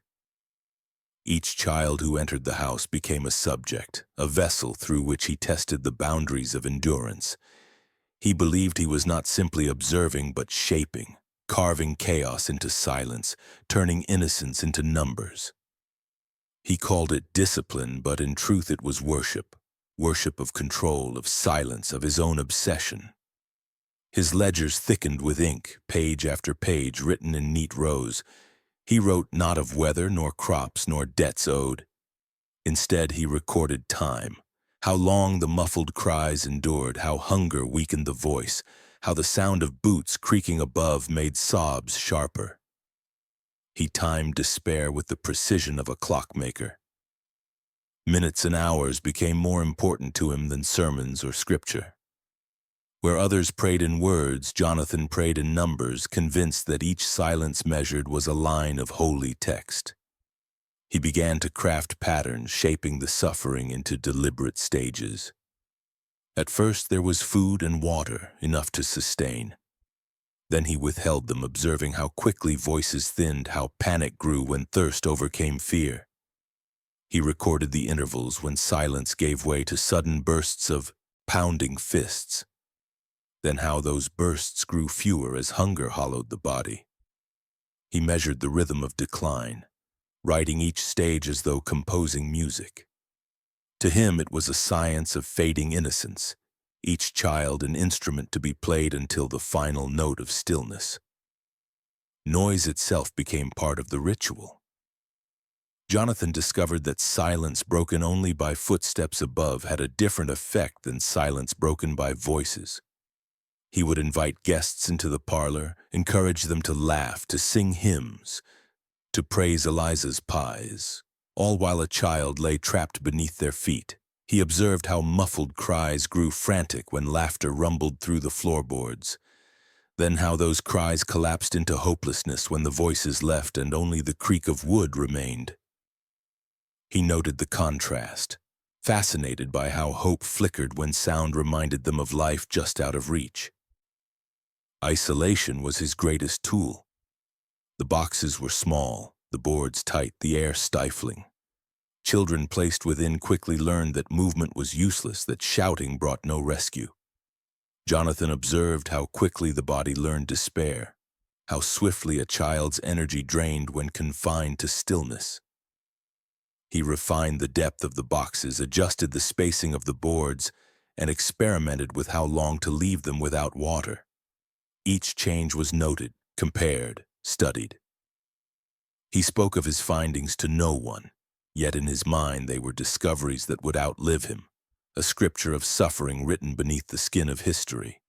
Each child who entered the house became a subject, a vessel through which he tested the boundaries of endurance. He believed he was not simply observing but shaping, carving chaos into silence, turning innocence into numbers. He called it discipline, but in truth it was worship. Worship of control, of silence, of his own obsession. His ledgers thickened with ink, page after page written in neat rows. He wrote not of weather, nor crops, nor debts owed. Instead, he recorded time, how long the muffled cries endured, how hunger weakened the voice, how the sound of boots creaking above made sobs sharper. He timed despair with the precision of a clockmaker. Minutes and hours became more important to him than sermons or scripture. Where others prayed in words, Jonathan prayed in numbers, convinced that each silence measured was a line of holy text. He began to craft patterns, shaping the suffering into deliberate stages. At first there was food and water, enough to sustain. Then he withheld them, observing how quickly voices thinned, how panic grew when thirst overcame fear. He recorded the intervals when silence gave way to sudden bursts of pounding fists. Then how those bursts grew fewer as hunger hollowed the body. He measured the rhythm of decline, writing each stage as though composing music. To him it was a science of fading innocence, each child an instrument to be played until the final note of stillness. Noise itself became part of the ritual. Jonathan discovered that silence broken only by footsteps above had a different effect than silence broken by voices. He would invite guests into the parlor, encourage them to laugh, to sing hymns, to praise Eliza's pies, all while a child lay trapped beneath their feet. He observed how muffled cries grew frantic when laughter rumbled through the floorboards, then how those cries collapsed into hopelessness when the voices left and only the creak of wood remained. He noted the contrast, fascinated by how hope flickered when sound reminded them of life just out of reach. Isolation was his greatest tool. The boxes were small, the boards tight, the air stifling. Children placed within quickly learned that movement was useless, that shouting brought no rescue. Jonathan observed how quickly the body learned despair. how swiftly a child's energy drained when confined to stillness. He refined the depth of the boxes, adjusted the spacing of the boards, and experimented with how long to leave them without water. Each change was noted, compared, studied. He spoke of his findings to no one, yet in his mind they were discoveries that would outlive him, a scripture of suffering written beneath the skin of history.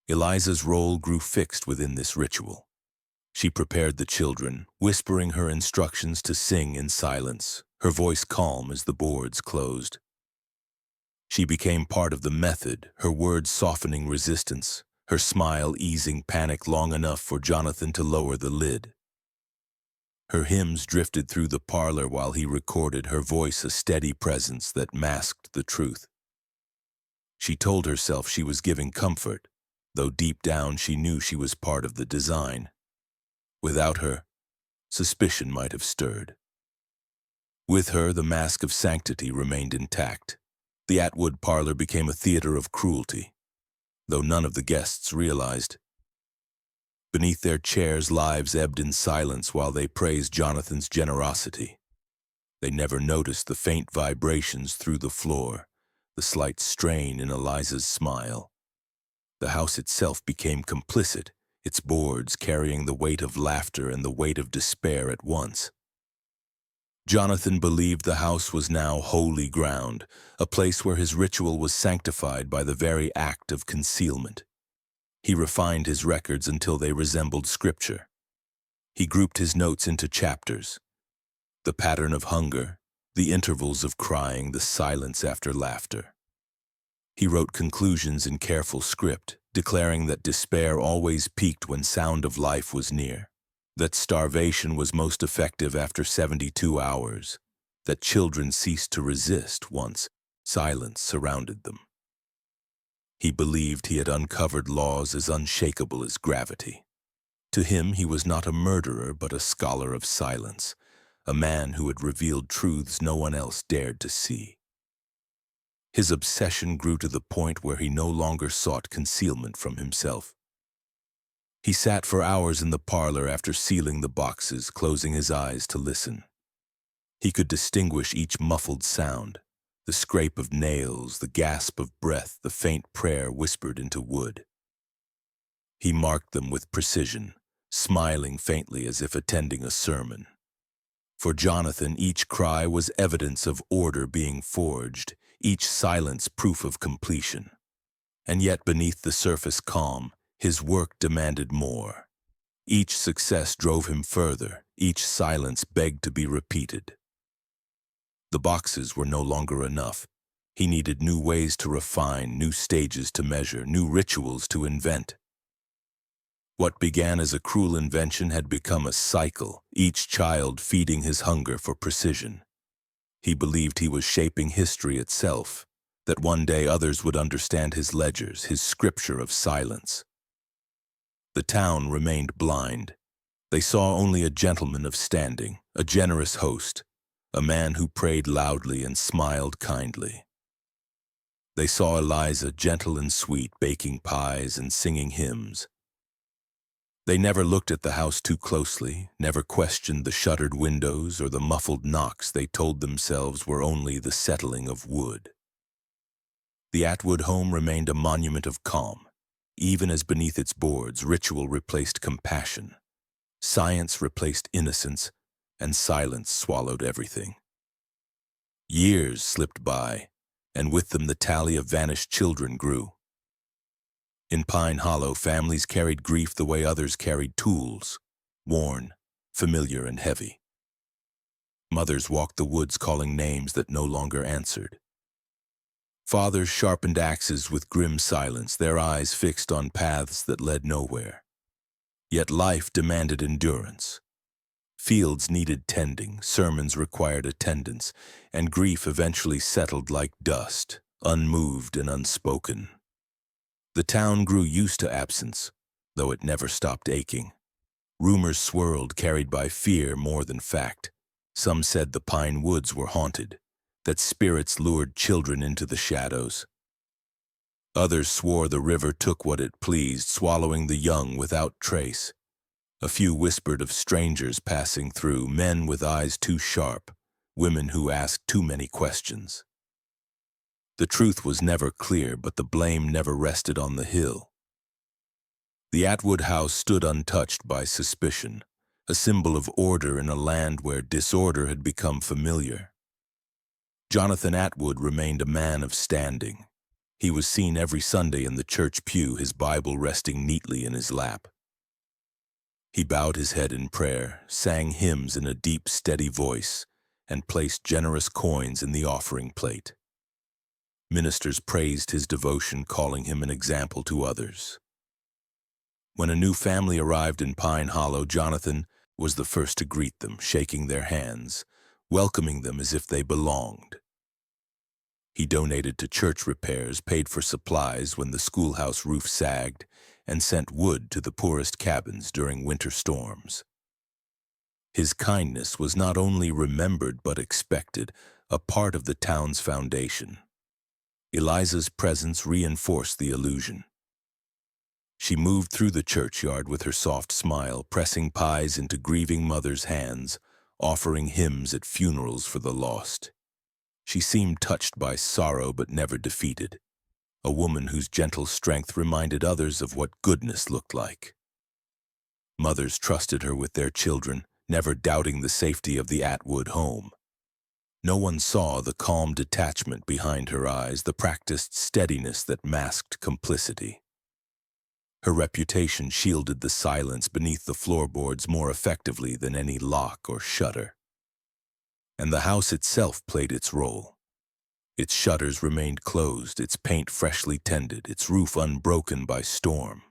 Eliza's role grew fixed within this ritual. She prepared the children, whispering her instructions to sing in silence, her voice calm as the boards closed. She became part of the method, her words softening resistance, her smile easing panic long enough for Jonathan to lower the lid. Her hymns drifted through the parlor while he recorded, her voice a steady presence that masked the truth. She told herself she was giving comfort, though deep down she knew she was part of the design. Without her, suspicion might have stirred. With her, the mask of sanctity remained intact. The Atwood parlor became a theater of cruelty, though none of the guests realized. Beneath their chairs, lives ebbed in silence while they praised Jonathan's generosity. They never noticed the faint vibrations through the floor, the slight strain in Eliza's smile. The house itself became complicit, its boards carrying the weight of laughter and the weight of despair at once. Jonathan believed the house was now holy ground, a place where his ritual was sanctified by the very act of concealment. He refined his records until they resembled scripture. He grouped his notes into chapters: the pattern of hunger, the intervals of crying, the silence after laughter. He wrote conclusions in careful script, declaring that despair always peaked when sound of life was near, that starvation was most effective after 72 hours, that children ceased to resist once silence surrounded them. He believed he had uncovered laws as unshakable as gravity. To him, he was not a murderer but a scholar of silence, a man who had revealed truths no one else dared to see. His obsession grew to the point where he no longer sought concealment from himself. He sat for hours in the parlor after sealing the boxes, closing his eyes to listen. He could distinguish each muffled sound, the scrape of nails, the gasp of breath, the faint prayer whispered into wood. He marked them with precision, smiling faintly as if attending a sermon. For Jonathan, each cry was evidence of order being forged, each silence proof of completion. And yet beneath the surface calm, his work demanded more. Each success drove him further, each silence begged to be repeated. The boxes were no longer enough. He needed new ways to refine, new stages to measure, new rituals to invent. What began as a cruel invention had become a cycle, each child feeding his hunger for precision. He believed he was shaping history itself, that one day others would understand his ledgers, his scripture of silence. The town remained blind. They saw only a gentleman of standing, a generous host, a man who prayed loudly and smiled kindly. They saw Eliza, gentle and sweet, baking pies and singing hymns. They never looked at the house too closely, never questioned the shuttered windows or the muffled knocks they told themselves were only the settling of wood. The Atwood home remained a monument of calm, even as beneath its boards ritual replaced compassion, science replaced innocence, and silence swallowed everything. Years slipped by, and with them the tally of vanished children grew. In Pine Hollow, families carried grief the way others carried tools, worn, familiar and heavy. Mothers walked the woods calling names that no longer answered. Fathers sharpened axes with grim silence, their eyes fixed on paths that led nowhere. Yet life demanded endurance. Fields needed tending, sermons required attendance, and grief eventually settled like dust, unmoved and unspoken. The town grew used to absence, though it never stopped aching. Rumors swirled, carried by fear more than fact. Some said the pine woods were haunted, that spirits lured children into the shadows. Others swore the river took what it pleased, swallowing the young without trace. A few whispered of strangers passing through, men with eyes too sharp, women who asked too many questions. The truth was never clear, but the blame never rested on the hill. The Atwood House stood untouched by suspicion, a symbol of order in a land where disorder had become familiar. Jonathan Atwood remained a man of standing. He was seen every Sunday in the church pew, his Bible resting neatly in his lap. He bowed his head in prayer, sang hymns in a deep, steady voice, and placed generous coins in the offering plate. Ministers praised his devotion, calling him an example to others. When a new family arrived in Pine Hollow, Jonathan was the first to greet them, shaking their hands, welcoming them as if they belonged. He donated to church repairs, paid for supplies when the schoolhouse roof sagged, and sent wood to the poorest cabins during winter storms. His kindness was not only remembered but expected, a part of the town's foundation. Eliza's presence reinforced the illusion. She moved through the churchyard with her soft smile, pressing pies into grieving mothers' hands, offering hymns at funerals for the lost. She seemed touched by sorrow but never defeated, a woman whose gentle strength reminded others of what goodness looked like. Mothers trusted her with their children, never doubting the safety of the Atwood home. No one saw the calm detachment behind her eyes, the practiced steadiness that masked complicity. Her reputation shielded the silence beneath the floorboards more effectively than any lock or shutter. And the house itself played its role. Its shutters remained closed, its paint freshly tended, its roof unbroken by storm.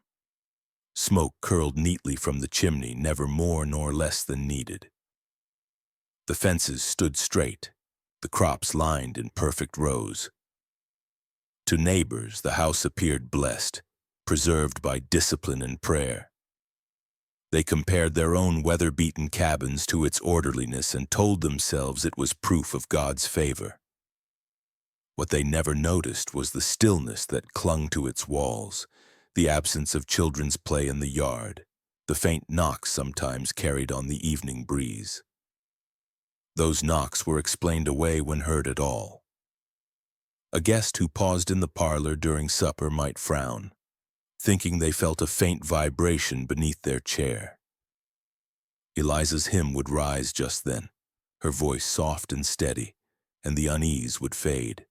Smoke curled neatly from the chimney, never more nor less than needed. The fences stood straight, the crops lined in perfect rows. To neighbors, the house appeared blessed, preserved by discipline and prayer. They compared their own weather-beaten cabins to its orderliness and told themselves it was proof of God's favor. What they never noticed was the stillness that clung to its walls, the absence of children's play in the yard, the faint knocks sometimes carried on the evening breeze. Those knocks were explained away when heard at all. A guest who paused in the parlor during supper might frown, thinking they felt a faint vibration beneath their chair. Eliza's hymn would rise just then, her voice soft and steady, and the unease would fade.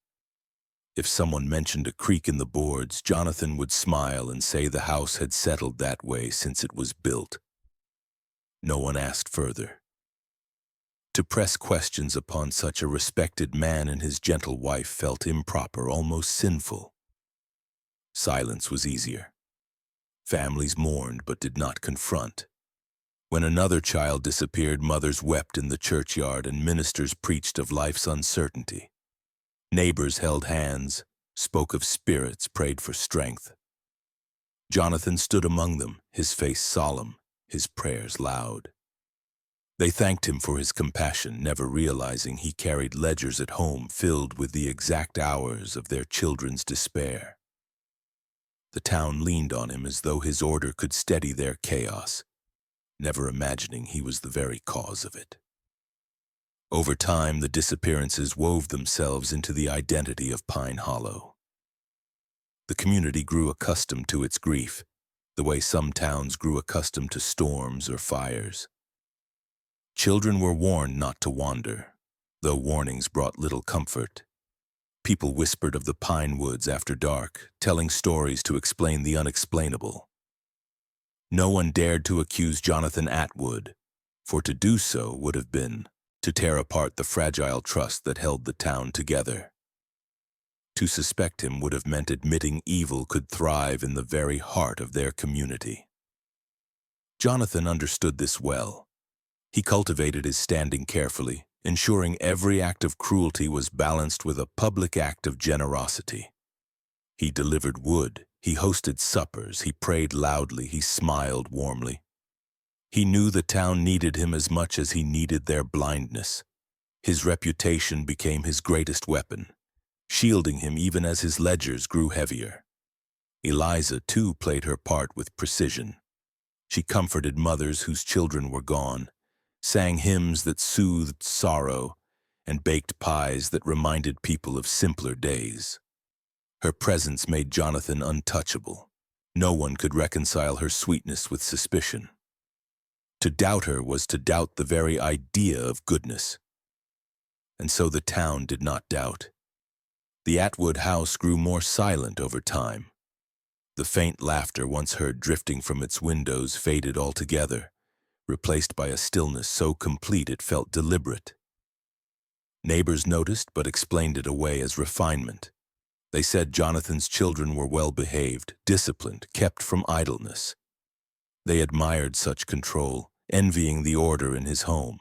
If someone mentioned a creak in the boards, Jonathan would smile and say the house had settled that way since it was built. No one asked further. To press questions upon such a respected man and his gentle wife felt improper, almost sinful. Silence was easier. Families mourned but did not confront. When another child disappeared, mothers wept in the churchyard and ministers preached of life's uncertainty. Neighbors held hands, spoke of spirits, prayed for strength. Jonathan stood among them, his face solemn, his prayers loud. They thanked him for his compassion, never realizing he carried ledgers at home filled with the exact hours of their children's despair. The town leaned on him as though his order could steady their chaos, never imagining he was the very cause of it. Over time, the disappearances wove themselves into the identity of Pine Hollow. The community grew accustomed to its grief, the way some towns grew accustomed to storms or fires. Children were warned not to wander, though warnings brought little comfort. People whispered of the pine woods after dark, telling stories to explain the unexplainable. No one dared to accuse Jonathan Atwood, for to do so would have been to tear apart the fragile trust that held the town together. To suspect him would have meant admitting evil could thrive in the very heart of their community. Jonathan understood this well. He cultivated his standing carefully, ensuring every act of cruelty was balanced with a public act of generosity. He delivered wood, he hosted suppers, he prayed loudly, he smiled warmly. He knew the town needed him as much as he needed their blindness. His reputation became his greatest weapon, shielding him even as his ledgers grew heavier. Eliza, too, played her part with precision. She comforted mothers whose children were gone, sang hymns that soothed sorrow, and baked pies that reminded people of simpler days. Her presence made Jonathan untouchable. No one could reconcile her sweetness with suspicion. To doubt her was to doubt the very idea of goodness. And so the town did not doubt. The Atwood House grew more silent over time. The faint laughter once heard drifting from its windows faded altogether, replaced by a stillness so complete it felt deliberate. Neighbors noticed but explained it away as refinement. They said Jonathan's children were well-behaved, disciplined, kept from idleness. They admired such control, envying the order in his home.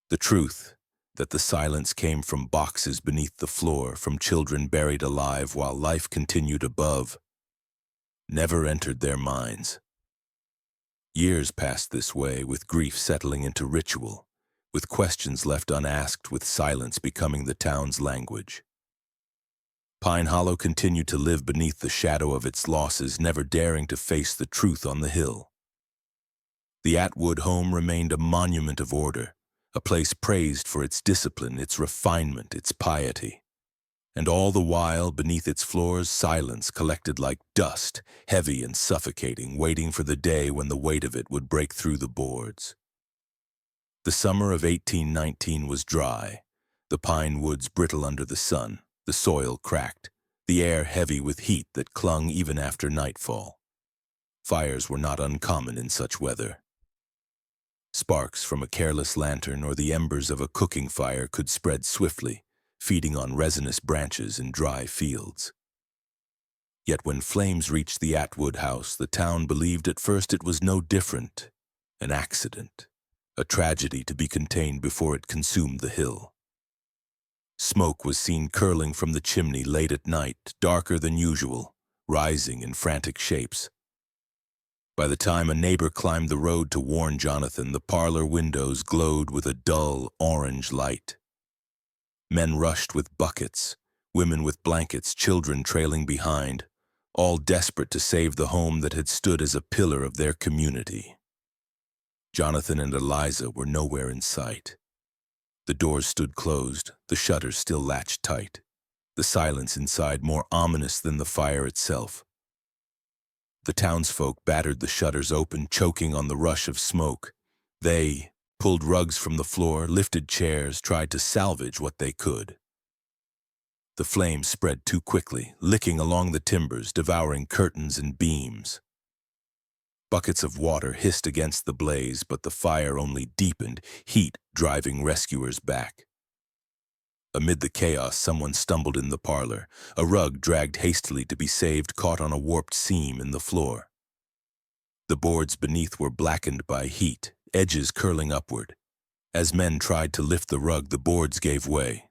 The truth, that the silence came from boxes beneath the floor, from children buried alive while life continued above, never entered their minds. Years passed this way, with grief settling into ritual, with questions left unasked, with silence becoming the town's language. Pine Hollow continued to live beneath the shadow of its losses, never daring to face the truth on the hill. The Atwood home remained a monument of order, a place praised for its discipline, its refinement, its piety. And all the while, beneath its floors, silence collected like dust, heavy and suffocating, waiting for the day when the weight of it would break through the boards. The summer of 1819 was dry, the pine woods brittle under the sun, the soil cracked, the air heavy with heat that clung even after nightfall. Fires were not uncommon in such weather. Sparks from a careless lantern or the embers of a cooking fire could spread swiftly, feeding on resinous branches in dry fields. Yet when flames reached the Atwood house, the town believed at first it was no different, an accident, a tragedy to be contained before it consumed the hill. Smoke was seen curling from the chimney late at night, darker than usual, rising in frantic shapes. By the time a neighbor climbed the road to warn Jonathan, the parlor windows glowed with a dull orange light. Men rushed with buckets, women with blankets, children trailing behind, all desperate to save the home that had stood as a pillar of their community. Jonathan and Eliza were nowhere in sight. The doors stood closed, the shutters still latched tight, the silence inside more ominous than the fire itself. The townsfolk battered the shutters open, choking on the rush of smoke. They pulled rugs from the floor, lifted chairs, tried to salvage what they could. The flames spread too quickly, licking along the timbers, devouring curtains and beams. Buckets of water hissed against the blaze, but the fire only deepened, heat driving rescuers back. Amid the chaos, someone stumbled in the parlor. A rug dragged hastily to be saved caught on a warped seam in the floor. The boards beneath were blackened by heat, edges curling upward. As men tried to lift the rug, the boards gave way.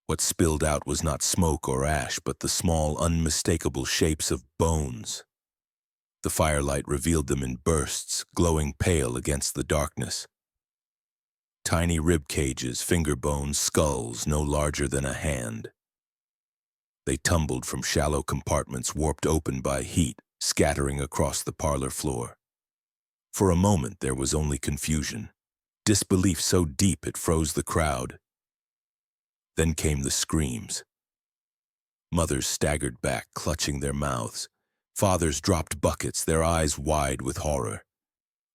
What spilled out was not smoke or ash, but the small, unmistakable shapes of bones. The firelight revealed them in bursts, glowing pale against the darkness. Tiny rib cages, finger bones, skulls no larger than a hand. They tumbled from shallow compartments warped open by heat, scattering across the parlor floor. For a moment there was only confusion, disbelief so deep it froze the crowd. Then came the screams. Mothers staggered back, clutching their mouths. Fathers dropped buckets, their eyes wide with horror.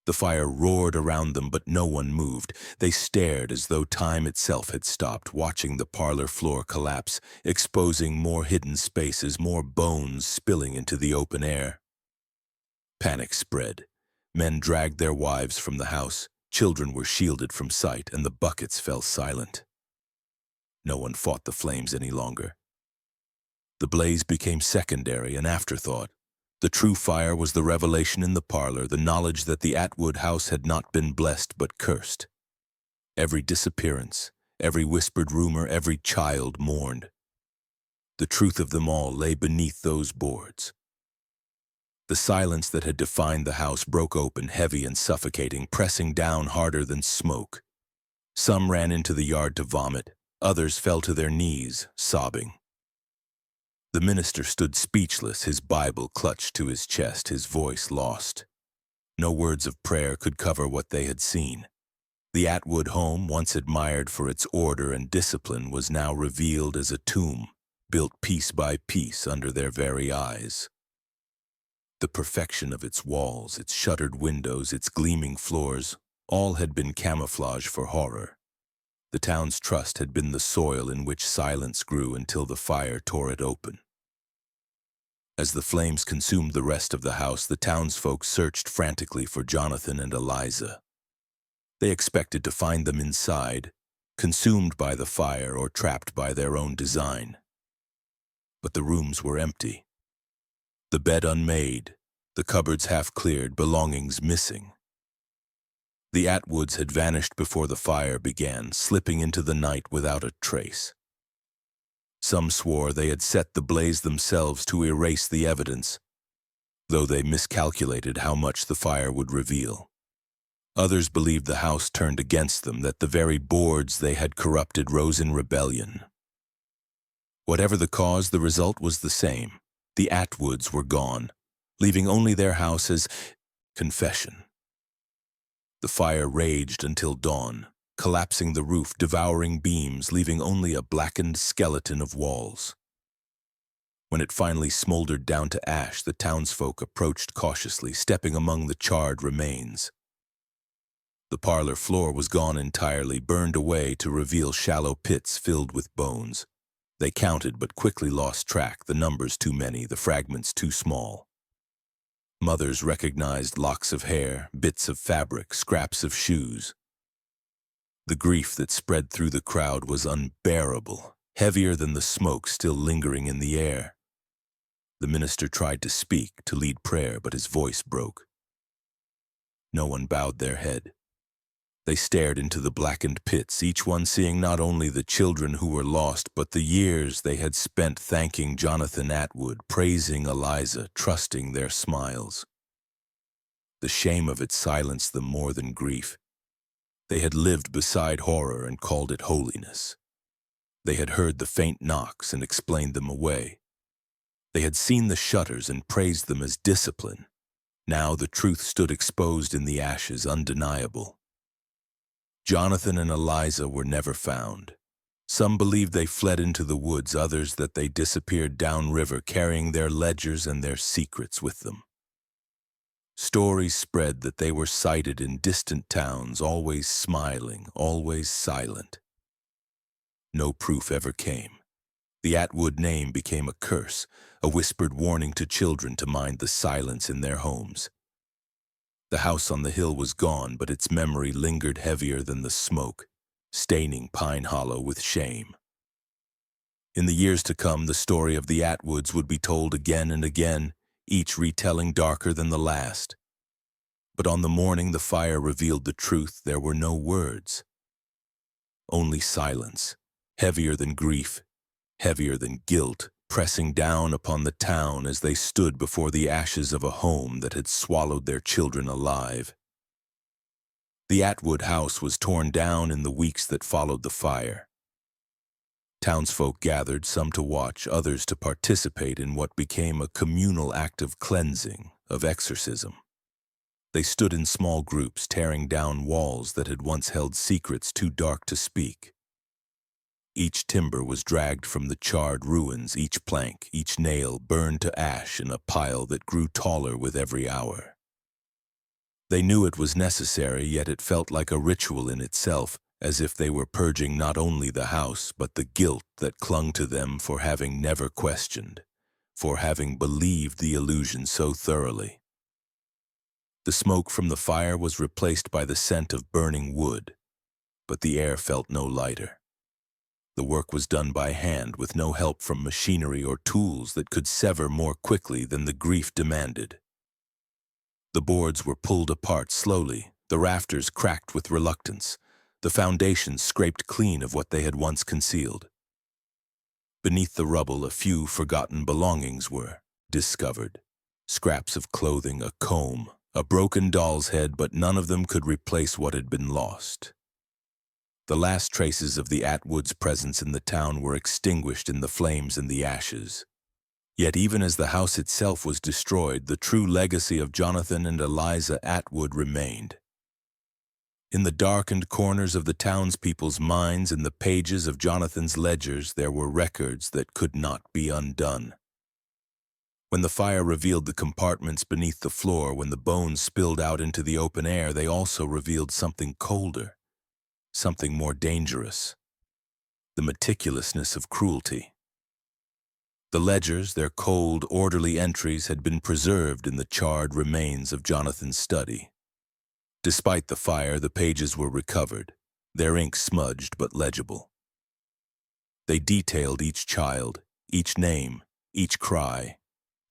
The fire roared around them, but no one moved. They stared as though time itself had stopped, watching the parlor floor collapse, exposing more hidden spaces, more bones spilling into the open air. Panic spread. Men dragged their wives from the house. Children were shielded from sight, and the buckets fell silent. No one fought the flames any longer. The blaze became secondary, an afterthought. The true fire was the revelation in the parlor, the knowledge that the Atwood house had not been blessed but cursed. Every disappearance, every whispered rumor, every child mourned. The truth of them all lay beneath those boards. The silence that had defined the house broke open, heavy and suffocating, pressing down harder than smoke. Some ran into the yard to vomit, others fell to their knees, sobbing. The minister stood speechless, his Bible clutched to his chest, his voice lost. No words of prayer could cover what they had seen. The Atwood home, once admired for its order and discipline, was now revealed as a tomb, built piece by piece under their very eyes. The perfection of its walls, its shuttered windows, its gleaming floors, all had been camouflage for horror. The town's trust had been the soil in which silence grew until the fire tore it open. As the flames consumed the rest of the house, the townsfolk searched frantically for Jonathan and Eliza. They expected to find them inside, consumed by the fire or trapped by their own design. But the rooms were empty. The bed unmade, the cupboards half cleared, belongings missing. The Atwoods had vanished before the fire began, slipping into the night without a trace. Some swore they had set the blaze themselves to erase the evidence, though they miscalculated how much the fire would reveal. Others believed the house turned against them, that the very boards they had corrupted rose in rebellion. Whatever the cause, the result was the same. The Atwoods were gone, leaving only their house as confession. The fire raged until dawn, collapsing the roof, devouring beams, leaving only a blackened skeleton of walls. When it finally smoldered down to ash, the townsfolk approached cautiously, stepping among the charred remains. The parlor floor was gone entirely, burned away to reveal shallow pits filled with bones. They counted but quickly lost track, the numbers too many, the fragments too small. Mothers recognized locks of hair, bits of fabric, scraps of shoes. The grief that spread through the crowd was unbearable, heavier than the smoke still lingering in the air. The minister tried to speak, to lead prayer, but his voice broke. No one bowed their head. They stared into the blackened pits, each one seeing not only the children who were lost, but the years they had spent thanking Jonathan Atwood, praising Eliza, trusting their smiles. The shame of it silenced them more than grief. They had lived beside horror and called it holiness. They had heard the faint knocks and explained them away. They had seen the shutters and praised them as discipline. Now the truth stood exposed in the ashes, undeniable. Jonathan and Eliza were never found. Some believed they fled into the woods, others that they disappeared downriver, carrying their ledgers and their secrets with them. Stories spread that they were sighted in distant towns, always smiling, always silent. No proof ever came. The Atwood name became a curse, a whispered warning to children to mind the silence in their homes. The house on the hill was gone, but its memory lingered heavier than the smoke, staining Pine Hollow with shame. In the years to come, the story of the Atwoods would be told again and again, each retelling darker than the last. But on the morning the fire revealed the truth, there were no words. Only silence, heavier than grief, heavier than guilt, pressing down upon the town as they stood before the ashes of a home that had swallowed their children alive. The Atwood House was torn down in the weeks that followed the fire. Townsfolk gathered, some to watch, others to participate in what became a communal act of cleansing, of exorcism. They stood in small groups, tearing down walls that had once held secrets too dark to speak. Each timber was dragged from the charred ruins, each plank, each nail burned to ash in a pile that grew taller with every hour. They knew it was necessary, yet it felt like a ritual in itself, as if they were purging not only the house, but the guilt that clung to them for having never questioned, for having believed the illusion so thoroughly. The smoke from the fire was replaced by the scent of burning wood, but the air felt no lighter. The work was done by hand, with no help from machinery or tools that could sever more quickly than the grief demanded. The boards were pulled apart slowly, the rafters cracked with reluctance, the foundations scraped clean of what they had once concealed. Beneath the rubble, a few forgotten belongings were discovered. Scraps of clothing, a comb, a broken doll's head, but none of them could replace what had been lost. The last traces of the Atwoods' presence in the town were extinguished in the flames and the ashes. Yet even as the house itself was destroyed, the true legacy of Jonathan and Eliza Atwood remained. In the darkened corners of the townspeople's minds, in the pages of Jonathan's ledgers, there were records that could not be undone. When the fire revealed the compartments beneath the floor, when the bones spilled out into the open air, they also revealed something colder, something more dangerous: the meticulousness of cruelty. The ledgers, their cold, orderly entries, had been preserved in the charred remains of Jonathan's study. Despite the fire, the pages were recovered, their ink smudged but legible. They detailed each child, each name, each cry,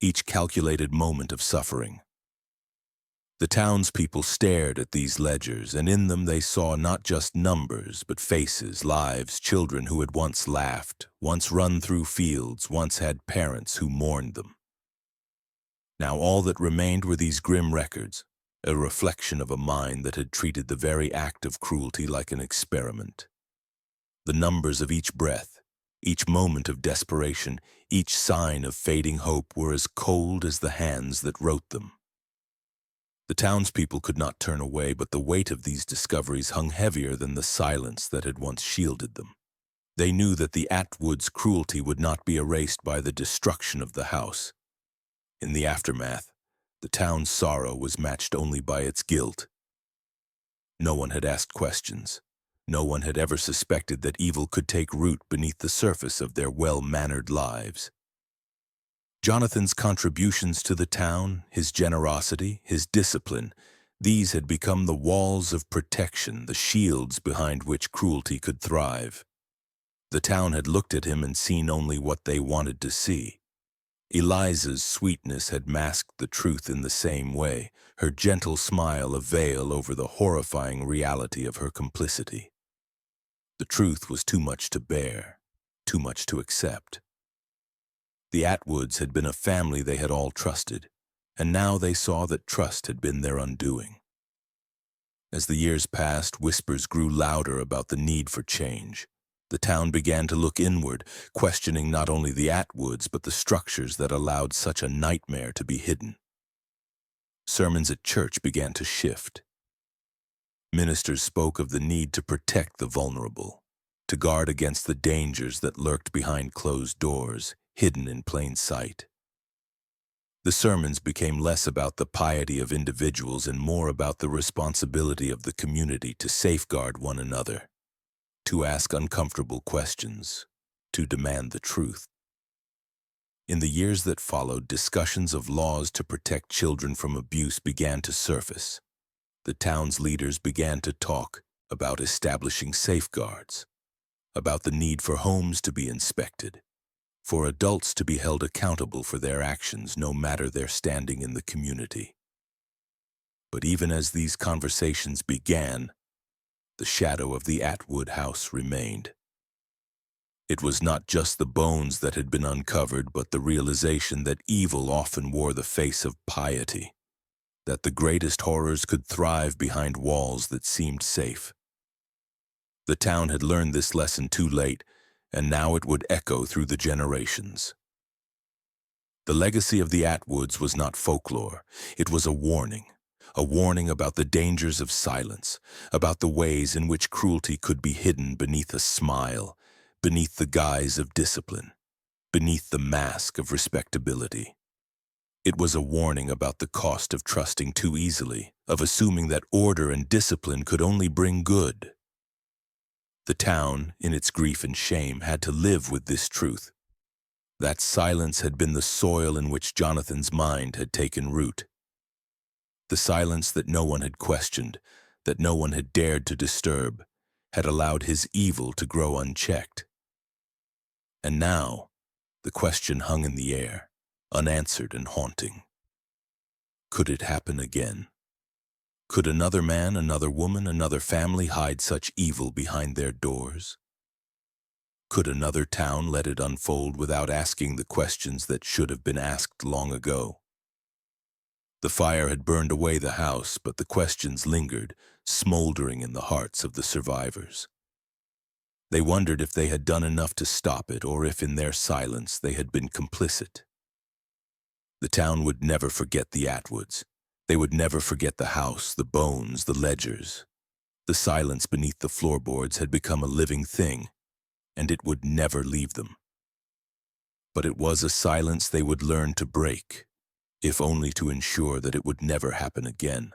each calculated moment of suffering. The townspeople stared at these ledgers, and in them they saw not just numbers, but faces, lives, children who had once laughed, once run through fields, once had parents who mourned them. Now all that remained were these grim records, a reflection of a mind that had treated the very act of cruelty like an experiment. The numbers of each breath, each moment of desperation, each sign of fading hope were as cold as the hands that wrote them. The townspeople could not turn away, but the weight of these discoveries hung heavier than the silence that had once shielded them. They knew that the Atwoods' cruelty would not be erased by the destruction of the house. In the aftermath, the town's sorrow was matched only by its guilt. No one had asked questions. No one had ever suspected that evil could take root beneath the surface of their well-mannered lives. Jonathan's contributions to the town, his generosity, his discipline, these had become the walls of protection, the shields behind which cruelty could thrive. The town had looked at him and seen only what they wanted to see. Eliza's sweetness had masked the truth in the same way, her gentle smile a veil over the horrifying reality of her complicity. The truth was too much to bear, too much to accept. The Atwoods had been a family they had all trusted, and now they saw that trust had been their undoing. As the years passed, whispers grew louder about the need for change. The town began to look inward, questioning not only the Atwoods but the structures that allowed such a nightmare to be hidden. Sermons at church began to shift. Ministers spoke of the need to protect the vulnerable, to guard against the dangers that lurked behind closed doors, hidden in plain sight. The sermons became less about the piety of individuals and more about the responsibility of the community to safeguard one another, to ask uncomfortable questions, to demand the truth. In the years that followed, discussions of laws to protect children from abuse began to surface. The town's leaders began to talk about establishing safeguards, about the need for homes to be inspected, for adults to be held accountable for their actions no matter their standing in the community. But even as these conversations began, the shadow of the Atwood house remained. It was not just the bones that had been uncovered, but the realization that evil often wore the face of piety, that the greatest horrors could thrive behind walls that seemed safe. The town had learned this lesson too late, and now it would echo through the generations. The legacy of the Atwoods was not folklore, it was a warning about the dangers of silence, about the ways in which cruelty could be hidden beneath a smile, beneath the guise of discipline, beneath the mask of respectability. It was a warning about the cost of trusting too easily, of assuming that order and discipline could only bring good. The town, in its grief and shame, had to live with this truth. That silence had been the soil in which Jonathan's mind had taken root. The silence that no one had questioned, that no one had dared to disturb, had allowed his evil to grow unchecked. And now, the question hung in the air, unanswered and haunting. Could it happen again? Could another man, another woman, another family hide such evil behind their doors? Could another town let it unfold without asking the questions that should have been asked long ago? The fire had burned away the house, but the questions lingered, smoldering in the hearts of the survivors. They wondered if they had done enough to stop it, or if in their silence they had been complicit. town would never forget the Atwoods. They would never forget the house, the bones, the ledgers. The silence beneath the floorboards had become a living thing, and it would never leave them. But it was a silence they would learn to break, if only to ensure that it would never happen again.